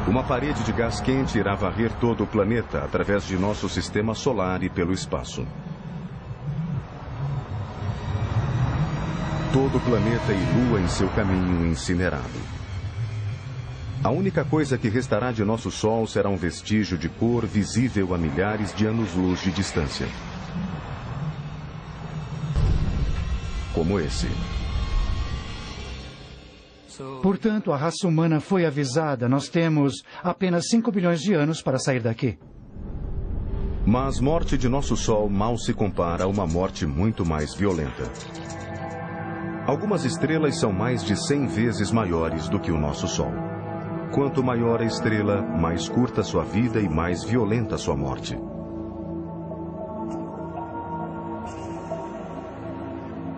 Uma parede de gás quente irá varrer todo o planeta através de nosso sistema solar e pelo espaço. Todo o planeta e Lua em seu caminho incinerado. A única coisa que restará de nosso Sol será um vestígio de cor visível a milhares de anos-luz de distância. Como esse. Portanto, a raça humana foi avisada. Nós temos apenas 5 bilhões de anos para sair daqui. Mas morte de nosso Sol mal se compara a uma morte muito mais violenta. Algumas estrelas são mais de 100 vezes maiores do que o nosso Sol. Quanto maior a estrela, mais curta sua vida e mais violenta sua morte.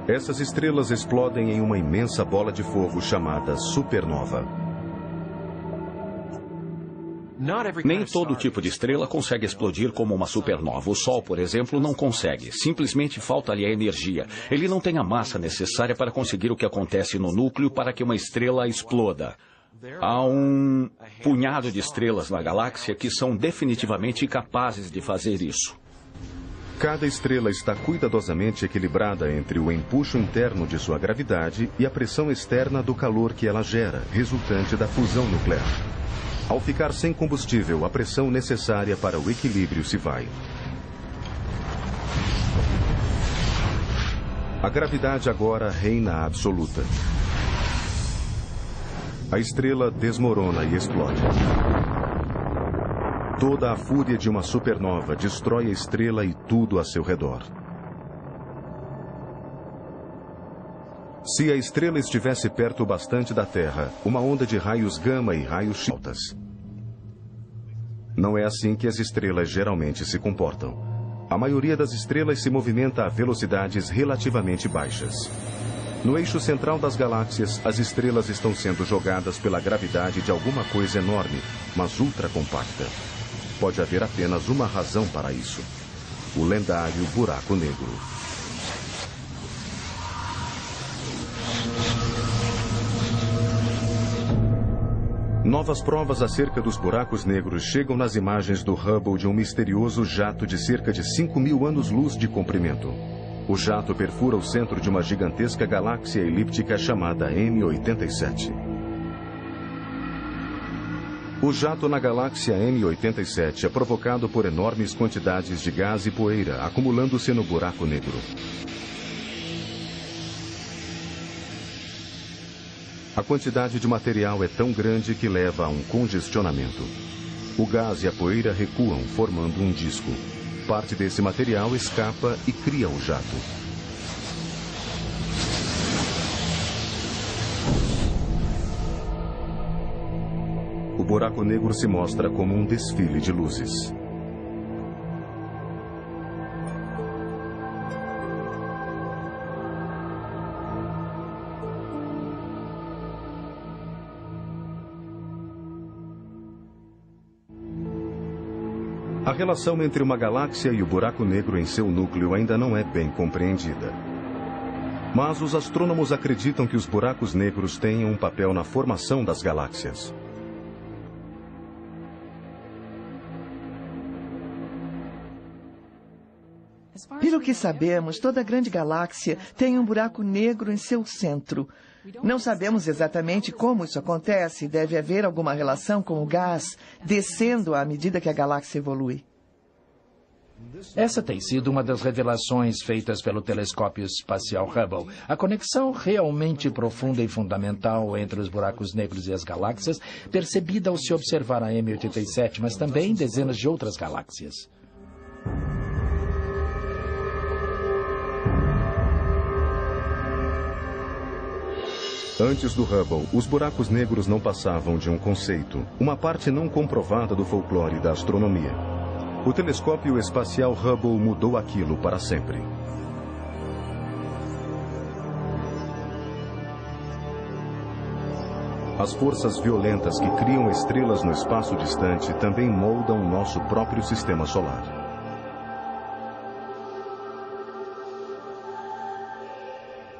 Essas estrelas explodem em uma imensa bola de fogo chamada supernova. Nem todo tipo de estrela consegue explodir como uma supernova. O Sol, por exemplo, não consegue. Simplesmente falta-lhe a energia. Ele não tem a massa necessária para conseguir o que acontece no núcleo para que uma estrela exploda. Há um punhado de estrelas na galáxia que são definitivamente incapazes de fazer isso. Cada estrela está cuidadosamente equilibrada entre o empuxo interno de sua gravidade e a pressão externa do calor que ela gera, resultante da fusão nuclear. Ao ficar sem combustível, a pressão necessária para o equilíbrio se vai. A gravidade agora reina absoluta. A estrela desmorona e explode. Toda a fúria de uma supernova destrói a estrela e tudo a seu redor. Se a estrela estivesse perto bastante da Terra, uma onda de raios gama e raios altas. Não é assim que as estrelas geralmente se comportam. A maioria das estrelas se movimenta a velocidades relativamente baixas. No eixo central das galáxias, as estrelas estão sendo jogadas pela gravidade de alguma coisa enorme, mas ultra compacta. Pode haver apenas uma razão para isso: o lendário buraco negro. Novas provas acerca dos buracos negros chegam nas imagens do Hubble de um misterioso jato de cerca de 5.000 anos-luz de comprimento. O jato perfura o centro de uma gigantesca galáxia elíptica chamada M87. O jato na galáxia M87 é provocado por enormes quantidades de gás e poeira acumulando-se no buraco negro. A quantidade de material é tão grande que leva a um congestionamento. O gás e a poeira recuam, formando um disco. Parte desse material escapa e cria um jato. O buraco negro se mostra como um desfile de luzes. A relação entre uma galáxia e o buraco negro em seu núcleo ainda não é bem compreendida. Mas os astrônomos acreditam que os buracos negros tenham um papel na formação das galáxias. Pelo que sabemos, toda grande galáxia tem um buraco negro em seu centro. Não sabemos exatamente como isso acontece. Deve haver alguma relação com o gás descendo à medida que a galáxia evolui. Essa tem sido uma das revelações feitas pelo telescópio espacial Hubble. A conexão realmente profunda e fundamental entre os buracos negros e as galáxias, percebida ao se observar a M87, mas também dezenas de outras galáxias. Antes do Hubble, os buracos negros não passavam de um conceito, uma parte não comprovada do folclore da astronomia. O telescópio espacial Hubble mudou aquilo para sempre. As forças violentas que criam estrelas no espaço distante também moldam o nosso próprio sistema solar.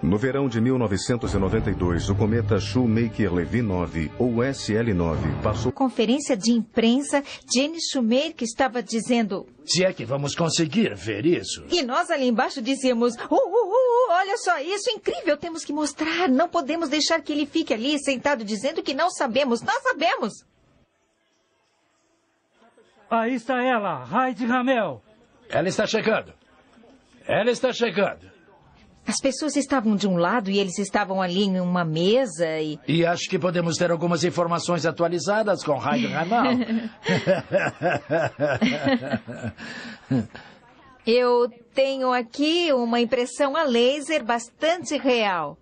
No verão de 1992, o cometa Shoemaker-Levy 9, ou SL9, passou... Conferência de imprensa, Jenny Shoemaker estava dizendo... Se é que vamos conseguir ver isso. E nós ali embaixo dizíamos... olha só isso, incrível, temos que mostrar. Não podemos deixar que ele fique ali sentado dizendo que não sabemos. Nós sabemos. Aí está ela, Heidi Ramel. Ela está chegando. Ela está chegando. As pessoas estavam de um lado e eles estavam ali em uma mesa e... E acho que podemos ter algumas informações atualizadas com Heidi Ramel. Eu tenho aqui uma impressão a laser bastante real.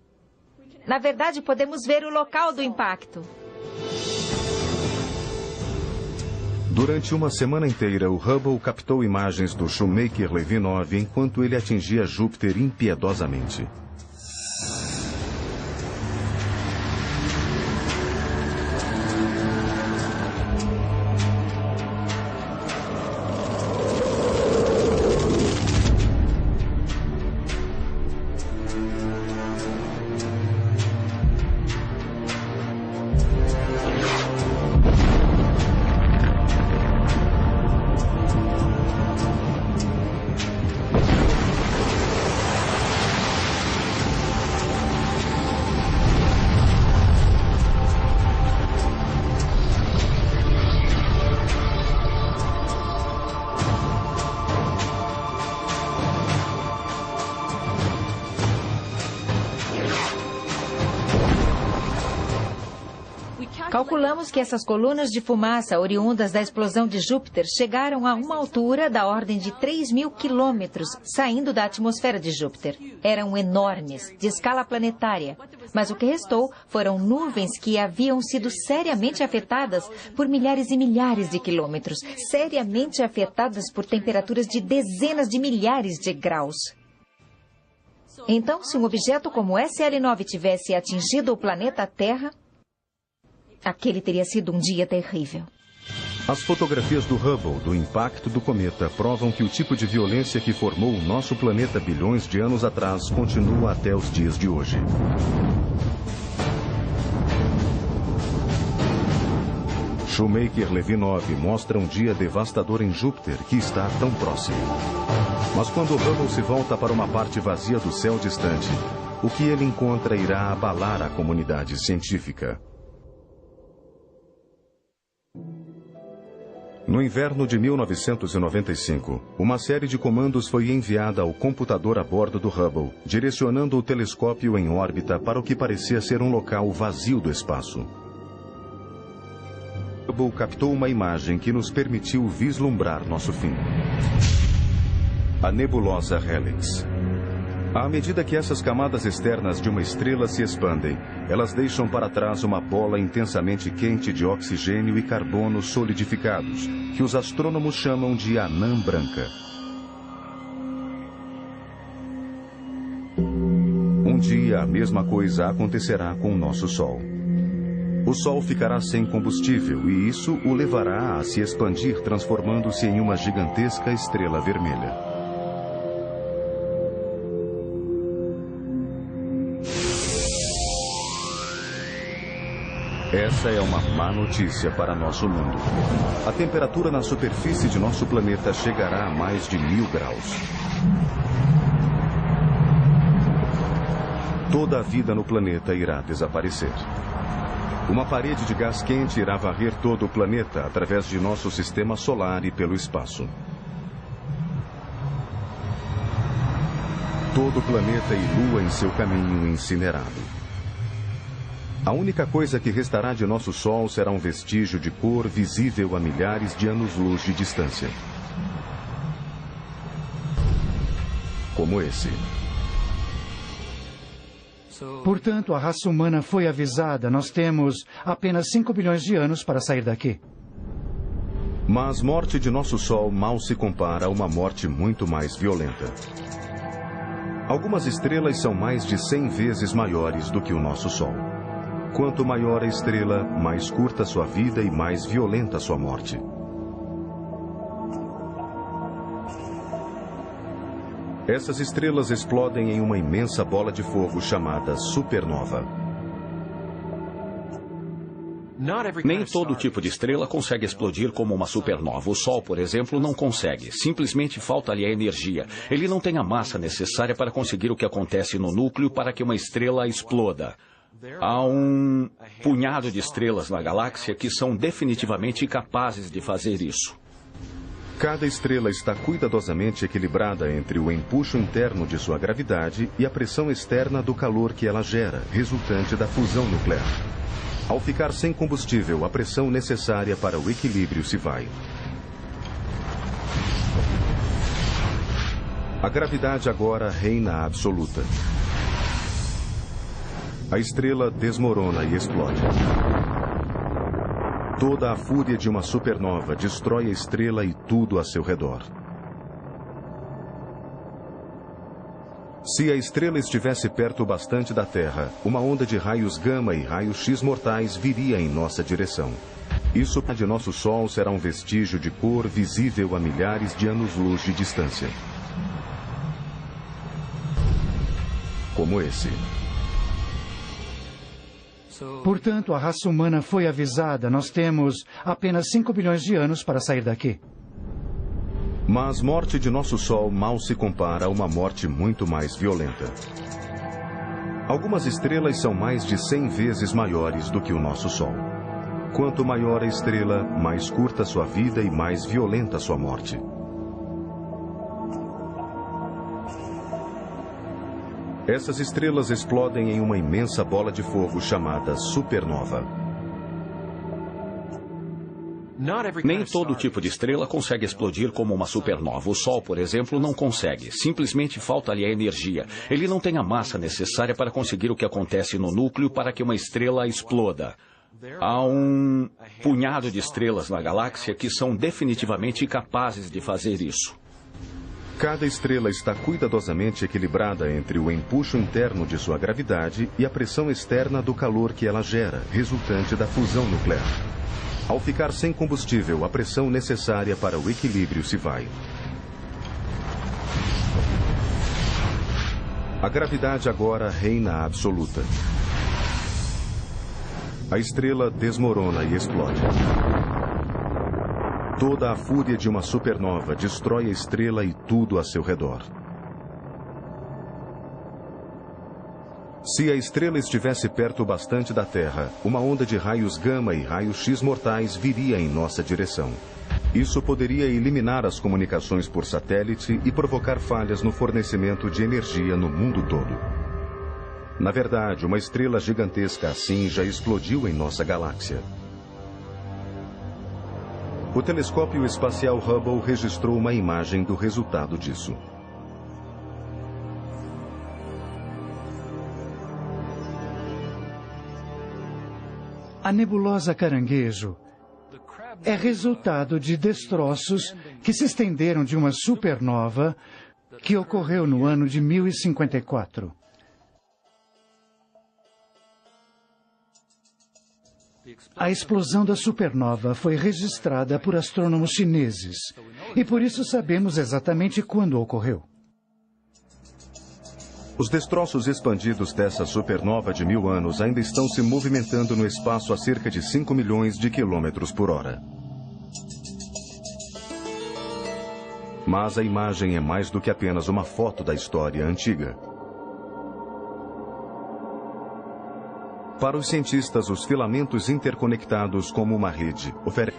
Na verdade, podemos ver o local do impacto. Durante uma semana inteira, o Hubble captou imagens do Shoemaker-Levy 9 enquanto ele atingia Júpiter impiedosamente. Calculamos que essas colunas de fumaça oriundas da explosão de Júpiter chegaram a uma altura da ordem de 3.000 quilômetros, saindo da atmosfera de Júpiter. Eram enormes, de escala planetária. Mas o que restou foram nuvens que haviam sido seriamente afetadas por milhares e milhares de quilômetros, seriamente afetadas por temperaturas de dezenas de milhares de graus. Então, se um objeto como SL9 tivesse atingido o planeta Terra, aquele teria sido um dia terrível. As fotografias do Hubble do impacto do cometa provam que o tipo de violência que formou o nosso planeta bilhões de anos atrás continua até os dias de hoje. Shoemaker-Levy 9 mostra um dia devastador em Júpiter, que está tão próximo. Mas quando o Hubble se volta para uma parte vazia do céu distante, o que ele encontra irá abalar a comunidade científica. No inverno de 1995, uma série de comandos foi enviada ao computador a bordo do Hubble, direcionando o telescópio em órbita para o que parecia ser um local vazio do espaço. O Hubble captou uma imagem que nos permitiu vislumbrar nosso fim. A nebulosa Helix. À medida que essas camadas externas de uma estrela se expandem, elas deixam para trás uma bola intensamente quente de oxigênio e carbono solidificados, que os astrônomos chamam de anã branca. Um dia a mesma coisa acontecerá com o nosso Sol. O Sol ficará sem combustível e isso o levará a se expandir, transformando-se em uma gigantesca estrela vermelha. Essa é uma má notícia para nosso mundo. A temperatura na superfície de nosso planeta chegará a mais de 1000 graus. Toda a vida no planeta irá desaparecer. Uma parede de gás quente irá varrer todo o planeta através de nosso sistema solar e pelo espaço. Todo o planeta e Lua em seu caminho incinerado. A única coisa que restará de nosso Sol será um vestígio de cor visível a milhares de anos-luz de distância. Como esse. Portanto, a raça humana foi avisada. Nós temos apenas 5 bilhões de anos para sair daqui. Mas morte de nosso Sol mal se compara a uma morte muito mais violenta. Algumas estrelas são mais de 100 vezes maiores do que o nosso Sol. Quanto maior a estrela, mais curta sua vida e mais violenta sua morte. Essas estrelas explodem em uma imensa bola de fogo chamada supernova. Nem todo tipo de estrela consegue explodir como uma supernova. O Sol, por exemplo, não consegue. Simplesmente falta-lhe a energia. Ele não tem a massa necessária para conseguir o que acontece no núcleo para que uma estrela exploda. Há um punhado de estrelas na galáxia que são definitivamente capazes de fazer isso. Cada estrela está cuidadosamente equilibrada entre o empuxo interno de sua gravidade e a pressão externa do calor que ela gera, resultante da fusão nuclear. Ao ficar sem combustível, a pressão necessária para o equilíbrio se vai. A gravidade agora reina absoluta. A estrela desmorona e explode. Toda a fúria de uma supernova destrói a estrela e tudo a seu redor. Se a estrela estivesse perto bastante da Terra, uma onda de raios gama e raios X mortais viria em nossa direção. Isso de nosso Sol será um vestígio de cor visível a milhares de anos-luz de distância. Como esse. Portanto, a raça humana foi avisada. Nós temos apenas 5 bilhões de anos para sair daqui. Mas morte de nosso Sol mal se compara a uma morte muito mais violenta. Algumas estrelas são mais de 100 vezes maiores do que o nosso Sol. Quanto maior a estrela, mais curta sua vida e mais violenta sua morte. Essas estrelas explodem em uma imensa bola de fogo chamada supernova. Nem todo tipo de estrela consegue explodir como uma supernova. O Sol, por exemplo, não consegue. Simplesmente falta-lhe a energia. Ele não tem a massa necessária para conseguir o que acontece no núcleo para que uma estrela exploda. Há um punhado de estrelas na galáxia que são definitivamente capazes de fazer isso. Cada estrela está cuidadosamente equilibrada entre o empuxo interno de sua gravidade e a pressão externa do calor que ela gera, resultante da fusão nuclear. Ao ficar sem combustível, a pressão necessária para o equilíbrio se vai. A gravidade agora reina absoluta. A estrela desmorona e explode. Toda a fúria de uma supernova destrói a estrela e tudo a seu redor. Se a estrela estivesse perto bastante da Terra, uma onda de raios gama e raios X mortais viria em nossa direção. Isso poderia eliminar as comunicações por satélite e provocar falhas no fornecimento de energia no mundo todo. Na verdade, uma estrela gigantesca assim já explodiu em nossa galáxia. O telescópio espacial Hubble registrou uma imagem do resultado disso. A nebulosa Caranguejo é resultado de destroços que se estenderam de uma supernova que ocorreu no ano de 1054. A explosão da supernova foi registrada por astrônomos chineses e por isso sabemos exatamente quando ocorreu. Os destroços expandidos dessa supernova de 1000 anos ainda estão se movimentando no espaço a cerca de 5 milhões de quilômetros por hora. Mas a imagem é mais do que apenas uma foto da história antiga. Para os cientistas, os filamentos interconectados como uma rede oferecem.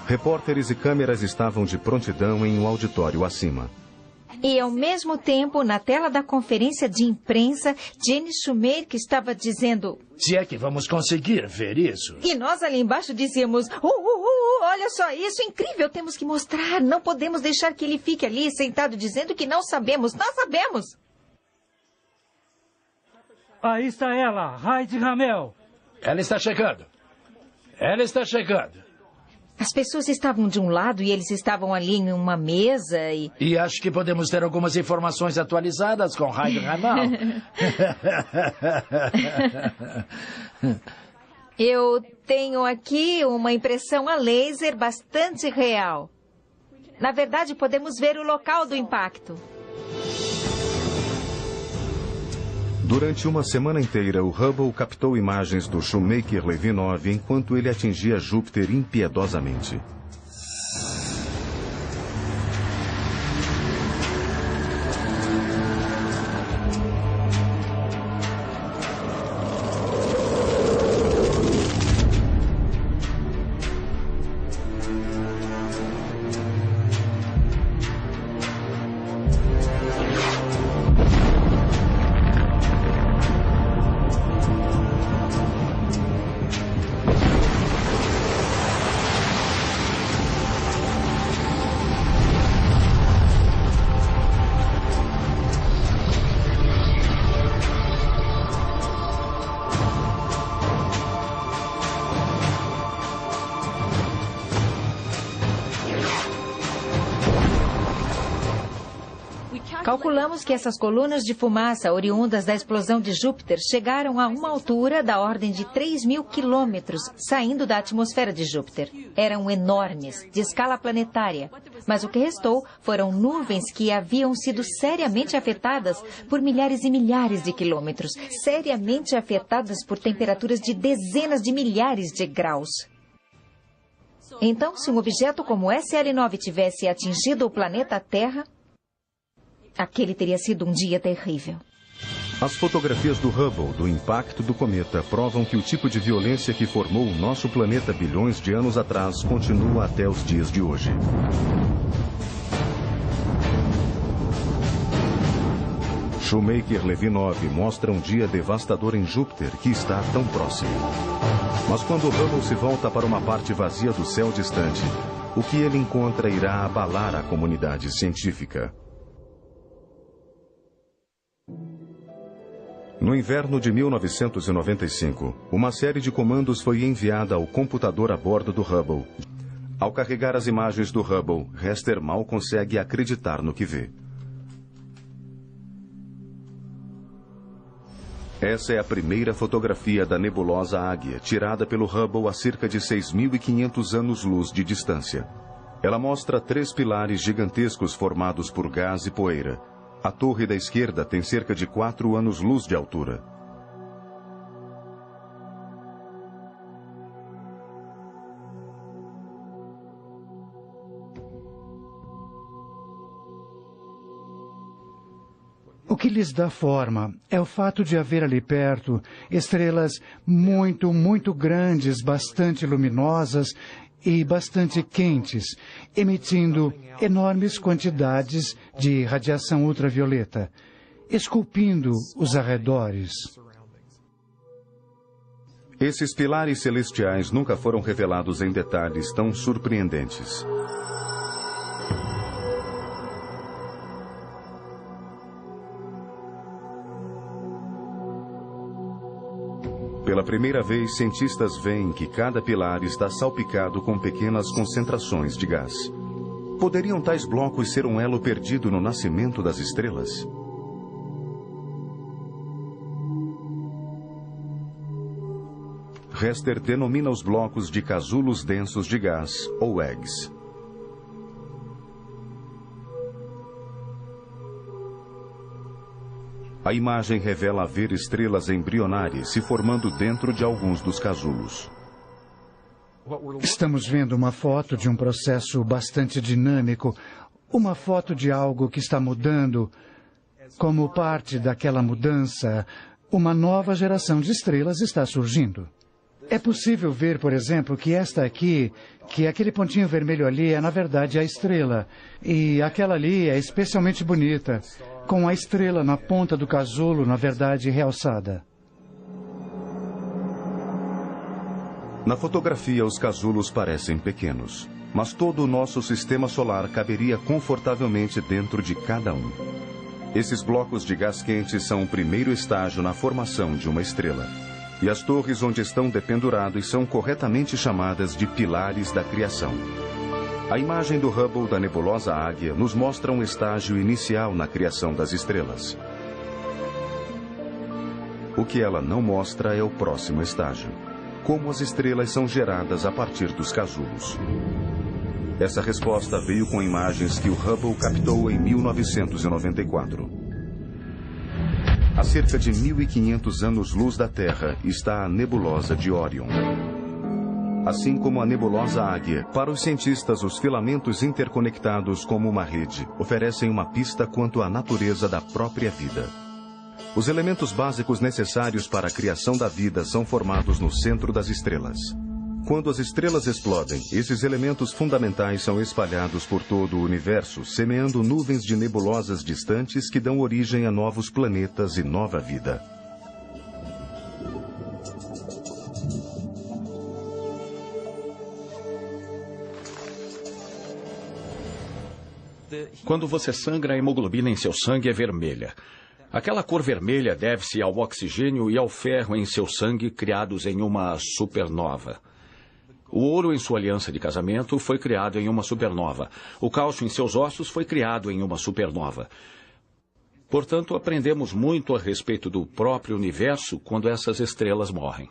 Repórteres e câmeras estavam de prontidão em um auditório acima. E, ao mesmo tempo, na tela da conferência de imprensa, Jenny Schumer, que estava dizendo... Se é que vamos conseguir ver isso. E nós ali embaixo dizíamos... olha só isso, incrível, temos que mostrar. Não podemos deixar que ele fique ali sentado dizendo que não sabemos. Nós sabemos. Aí está ela, Heidi Ramel. Ela está chegando. Ela está chegando. As pessoas estavam de um lado e eles estavam ali em uma mesa e... E acho que podemos ter algumas informações atualizadas com Heidi Ramel. Eu tenho aqui uma impressão a laser bastante real. Na verdade, podemos ver o local do impacto. Durante uma semana inteira, o Hubble captou imagens do Shoemaker-Levy 9 enquanto ele atingia Júpiter impiedosamente. Calculamos que essas colunas de fumaça oriundas da explosão de Júpiter chegaram a uma altura da ordem de 3.000 quilômetros, saindo da atmosfera de Júpiter. Eram enormes, de escala planetária. Mas o que restou foram nuvens que haviam sido seriamente afetadas por milhares e milhares de quilômetros, seriamente afetadas por temperaturas de dezenas de milhares de graus. Então, se um objeto como SL9 tivesse atingido o planeta Terra, aquele teria sido um dia terrível. As fotografias do Hubble do impacto do cometa provam que o tipo de violência que formou o nosso planeta bilhões de anos atrás continua até os dias de hoje. Shoemaker-Levy 9 mostra um dia devastador em Júpiter que está tão próximo. Mas quando o Hubble se volta para uma parte vazia do céu distante, o que ele encontra irá abalar a comunidade científica. No inverno de 1995, uma série de comandos foi enviada ao computador a bordo do Hubble. Ao carregar as imagens do Hubble, Hester mal consegue acreditar no que vê. Essa é a primeira fotografia da nebulosa Águia, tirada pelo Hubble a cerca de 6.500 anos-luz de distância. Ela mostra 3 pilares gigantescos formados por gás e poeira. A torre da esquerda tem cerca de 4 anos-luz de altura. O que lhes dá forma é o fato de haver ali perto estrelas muito grandes, bastante luminosas e bastante quentes, emitindo enormes quantidades de radiação ultravioleta, esculpindo os arredores. Esses pilares celestiais nunca foram revelados em detalhes tão surpreendentes. Pela primeira vez, cientistas veem que cada pilar está salpicado com pequenas concentrações de gás. Poderiam tais blocos ser um elo perdido no nascimento das estrelas? Hester denomina os blocos de casulos densos de gás, ou eggs. A imagem revela haver estrelas embrionárias se formando dentro de alguns dos casulos. Estamos vendo uma foto de um processo bastante dinâmico, uma foto de algo que está mudando. Como parte daquela mudança, uma nova geração de estrelas está surgindo. É possível ver, por exemplo, que esta aqui, que aquele pontinho vermelho ali é, na verdade, a estrela. E aquela ali é especialmente bonita, com a estrela na ponta do casulo, na verdade, realçada. Na fotografia, os casulos parecem pequenos, mas todo o nosso sistema solar caberia confortavelmente dentro de cada um. Esses blocos de gás quente são o primeiro estágio na formação de uma estrela. E as torres onde estão dependurados são corretamente chamadas de pilares da criação. A imagem do Hubble da nebulosa Águia nos mostra um estágio inicial na criação das estrelas. O que ela não mostra é o próximo estágio: como as estrelas são geradas a partir dos casulos. Essa resposta veio com imagens que o Hubble captou em 1994. A cerca de 1.500 anos-luz da Terra está a nebulosa de Órion. Assim como a nebulosa Águia, para os cientistas, os filamentos interconectados como uma rede oferecem uma pista quanto à natureza da própria vida. Os elementos básicos necessários para a criação da vida são formados no centro das estrelas. Quando as estrelas explodem, esses elementos fundamentais são espalhados por todo o universo, semeando nuvens de nebulosas distantes que dão origem a novos planetas e nova vida. Quando você sangra, a hemoglobina em seu sangue é vermelha. Aquela cor vermelha deve-se ao oxigênio e ao ferro em seu sangue criados em uma supernova. O ouro em sua aliança de casamento foi criado em uma supernova. O cálcio em seus ossos foi criado em uma supernova. Portanto, aprendemos muito a respeito do próprio universo quando essas estrelas morrem.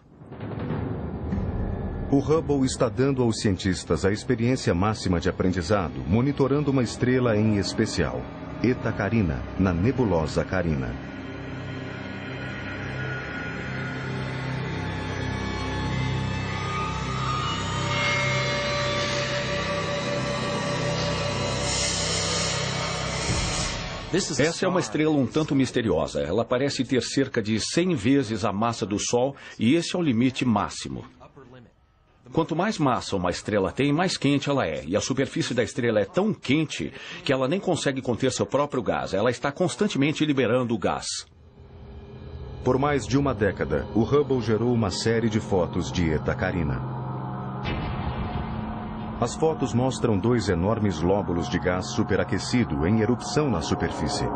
O Hubble está dando aos cientistas a experiência máxima de aprendizado, monitorando uma estrela em especial, Eta Carina, na nebulosa Carina. Essa é uma estrela um tanto misteriosa. Ela parece ter cerca de 100 vezes a massa do Sol e esse é o limite máximo. Quanto mais massa uma estrela tem, mais quente ela é. E a superfície da estrela é tão quente que ela nem consegue conter seu próprio gás. Ela está constantemente liberando o gás. Por mais de uma década, o Hubble gerou uma série de fotos de Eta Carina. As fotos mostram dois enormes lóbulos de gás superaquecido em erupção na superfície.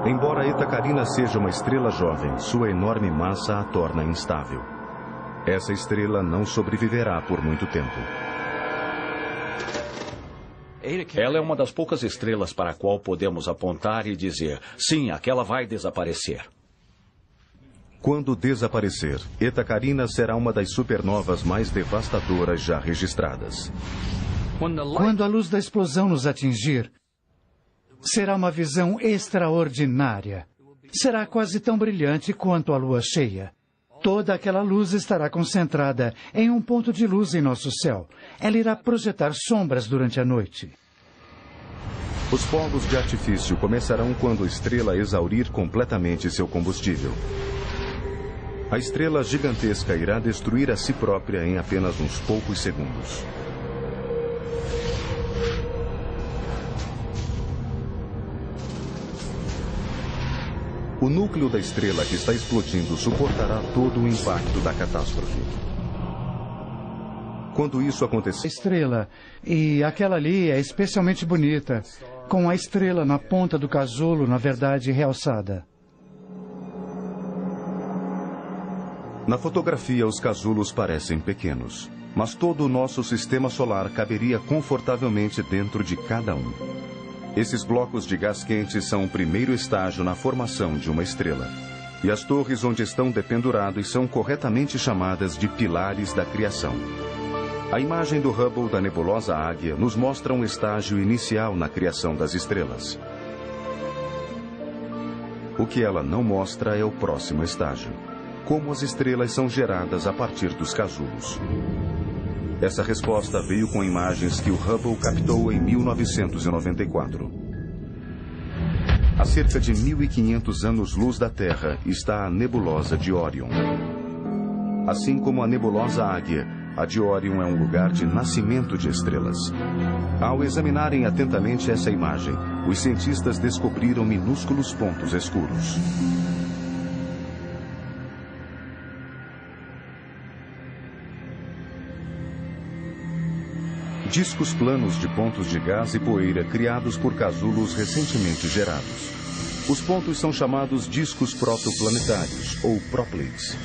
Embora Eta Carina seja uma estrela jovem, sua enorme massa a torna instável. Essa estrela não sobreviverá por muito tempo. Ela é uma das poucas estrelas para a qual podemos apontar e dizer, sim, aquela vai desaparecer. Quando desaparecer, Eta Carina será uma das supernovas mais devastadoras já registradas. Quando a luz da explosão nos atingir, será uma visão extraordinária. Será quase tão brilhante quanto a lua cheia. Toda aquela luz estará concentrada em um ponto de luz em nosso céu. Ela irá projetar sombras durante a noite. Os fogos de artifício começarão quando a estrela exaurir completamente seu combustível. A estrela gigantesca irá destruir a si própria em apenas uns poucos segundos. O núcleo da estrela que está explodindo suportará todo o impacto da catástrofe. Quando isso acontecer... Estrela. E aquela ali é especialmente bonita, com a estrela na ponta do casulo, na verdade, realçada. Na fotografia, os casulos parecem pequenos, mas todo o nosso sistema solar caberia confortavelmente dentro de cada um. Esses blocos de gás quente são o primeiro estágio na formação de uma estrela. E as torres onde estão dependurados são corretamente chamadas de pilares da criação. A imagem do Hubble da nebulosa Águia nos mostra um estágio inicial na criação das estrelas. O que ela não mostra é o próximo estágio. Como as estrelas são geradas a partir dos casulos. Essa resposta veio com imagens que o Hubble captou em 1994. A cerca de 1.500 anos-luz da Terra está a nebulosa de Órion. Assim como a nebulosa Águia, a de Órion é um lugar de nascimento de estrelas. Ao examinarem atentamente essa imagem, os cientistas descobriram minúsculos pontos escuros. Discos planos de pontos de gás e poeira criados por casulos recentemente gerados. Os pontos são chamados discos protoplanetários, ou proplates.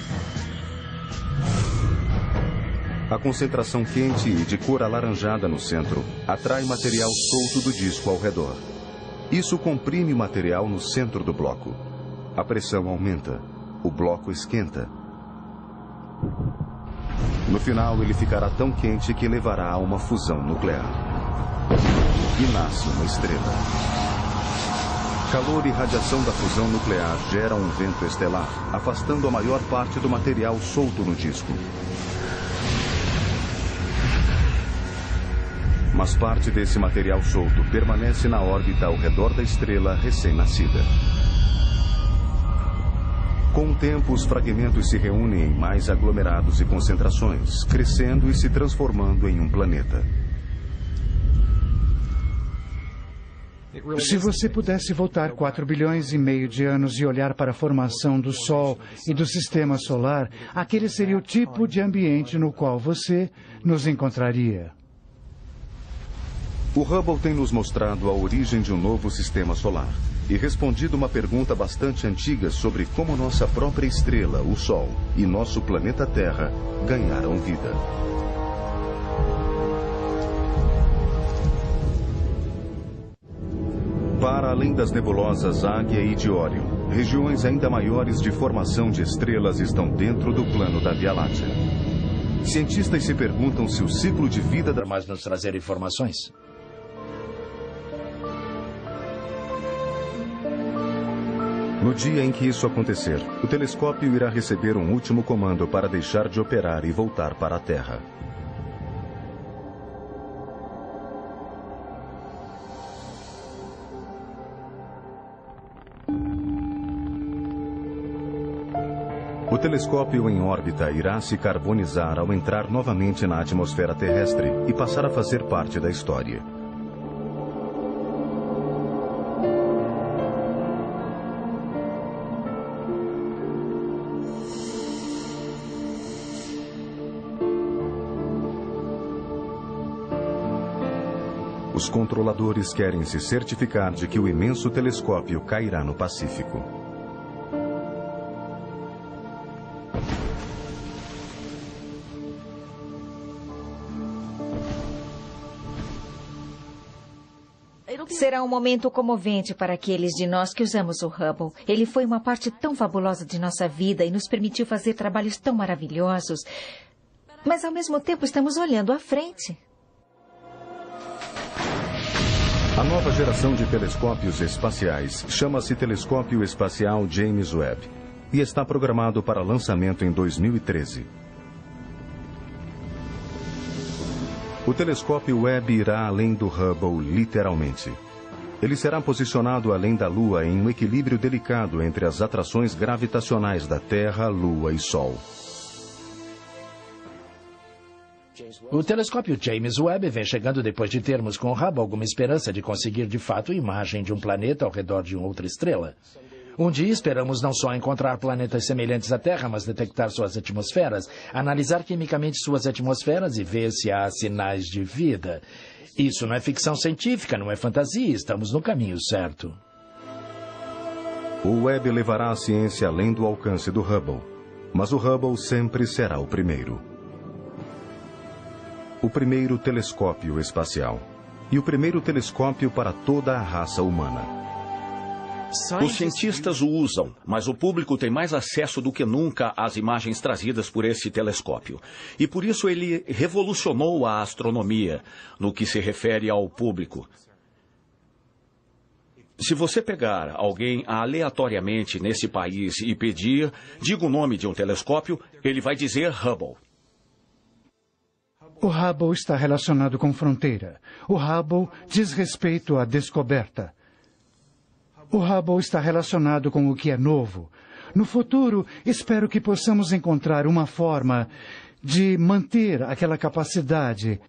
A concentração quente e de cor alaranjada no centro atrai material solto do disco ao redor. Isso comprime o material no centro do bloco. A pressão aumenta. O bloco esquenta. No final, ele ficará tão quente que levará a uma fusão nuclear. E nasce uma estrela. Calor e radiação da fusão nuclear geram um vento estelar, afastando a maior parte do material solto no disco. Mas parte desse material solto permanece na órbita ao redor da estrela recém-nascida. Com o tempo, os fragmentos se reúnem em mais aglomerados e concentrações, crescendo e se transformando em um planeta. Se você pudesse voltar 4 bilhões e meio de anos e olhar para a formação do Sol e do Sistema Solar, aquele seria o tipo de ambiente no qual você nos encontraria. O Hubble tem nos mostrado a origem de um novo sistema solar e respondido uma pergunta bastante antiga sobre como nossa própria estrela, o Sol, e nosso planeta Terra ganharam vida. Para além das nebulosas Águia e de Órion, regiões ainda maiores de formação de estrelas estão dentro do plano da Via Láctea. Cientistas se perguntam se o ciclo de vida da... Mas nos trazer informações? No dia em que isso acontecer, o telescópio irá receber um último comando para deixar de operar e voltar para a Terra. O telescópio em órbita irá se carbonizar ao entrar novamente na atmosfera terrestre e passar a fazer parte da história. Os controladores querem se certificar de que o imenso telescópio cairá no Pacífico. Será um momento comovente para aqueles de nós que usamos o Hubble. Ele foi uma parte tão fabulosa de nossa vida e nos permitiu fazer trabalhos tão maravilhosos. Mas, ao mesmo tempo, estamos olhando à frente. A nova geração de telescópios espaciais chama-se Telescópio Espacial James Webb e está programado para lançamento em 2013. O telescópio Webb irá além do Hubble, literalmente. Ele será posicionado além da Lua em um equilíbrio delicado entre as atrações gravitacionais da Terra, Lua e Sol. O telescópio James Webb vem chegando depois de termos com o Hubble alguma esperança de conseguir de fato imagem de um planeta ao redor de outra estrela. Um dia esperamos não só encontrar planetas semelhantes à Terra, mas detectar suas atmosferas, analisar quimicamente suas atmosferas e ver se há sinais de vida. Isso não é ficção científica, não é fantasia, estamos no caminho certo. O Webb levará a ciência além do alcance do Hubble, mas o Hubble sempre será o primeiro. O primeiro telescópio espacial. E o primeiro telescópio para toda a raça humana. Os cientistas o usam, mas o público tem mais acesso do que nunca às imagens trazidas por esse telescópio. E por isso ele revolucionou a astronomia no que se refere ao público. Se você pegar alguém aleatoriamente nesse país e pedir, diga o nome de um telescópio, ele vai dizer Hubble. O Hubble está relacionado com fronteira. O Hubble diz respeito à descoberta. O Hubble está relacionado com o que é novo. No futuro, espero que possamos encontrar uma forma de manter aquela capacidade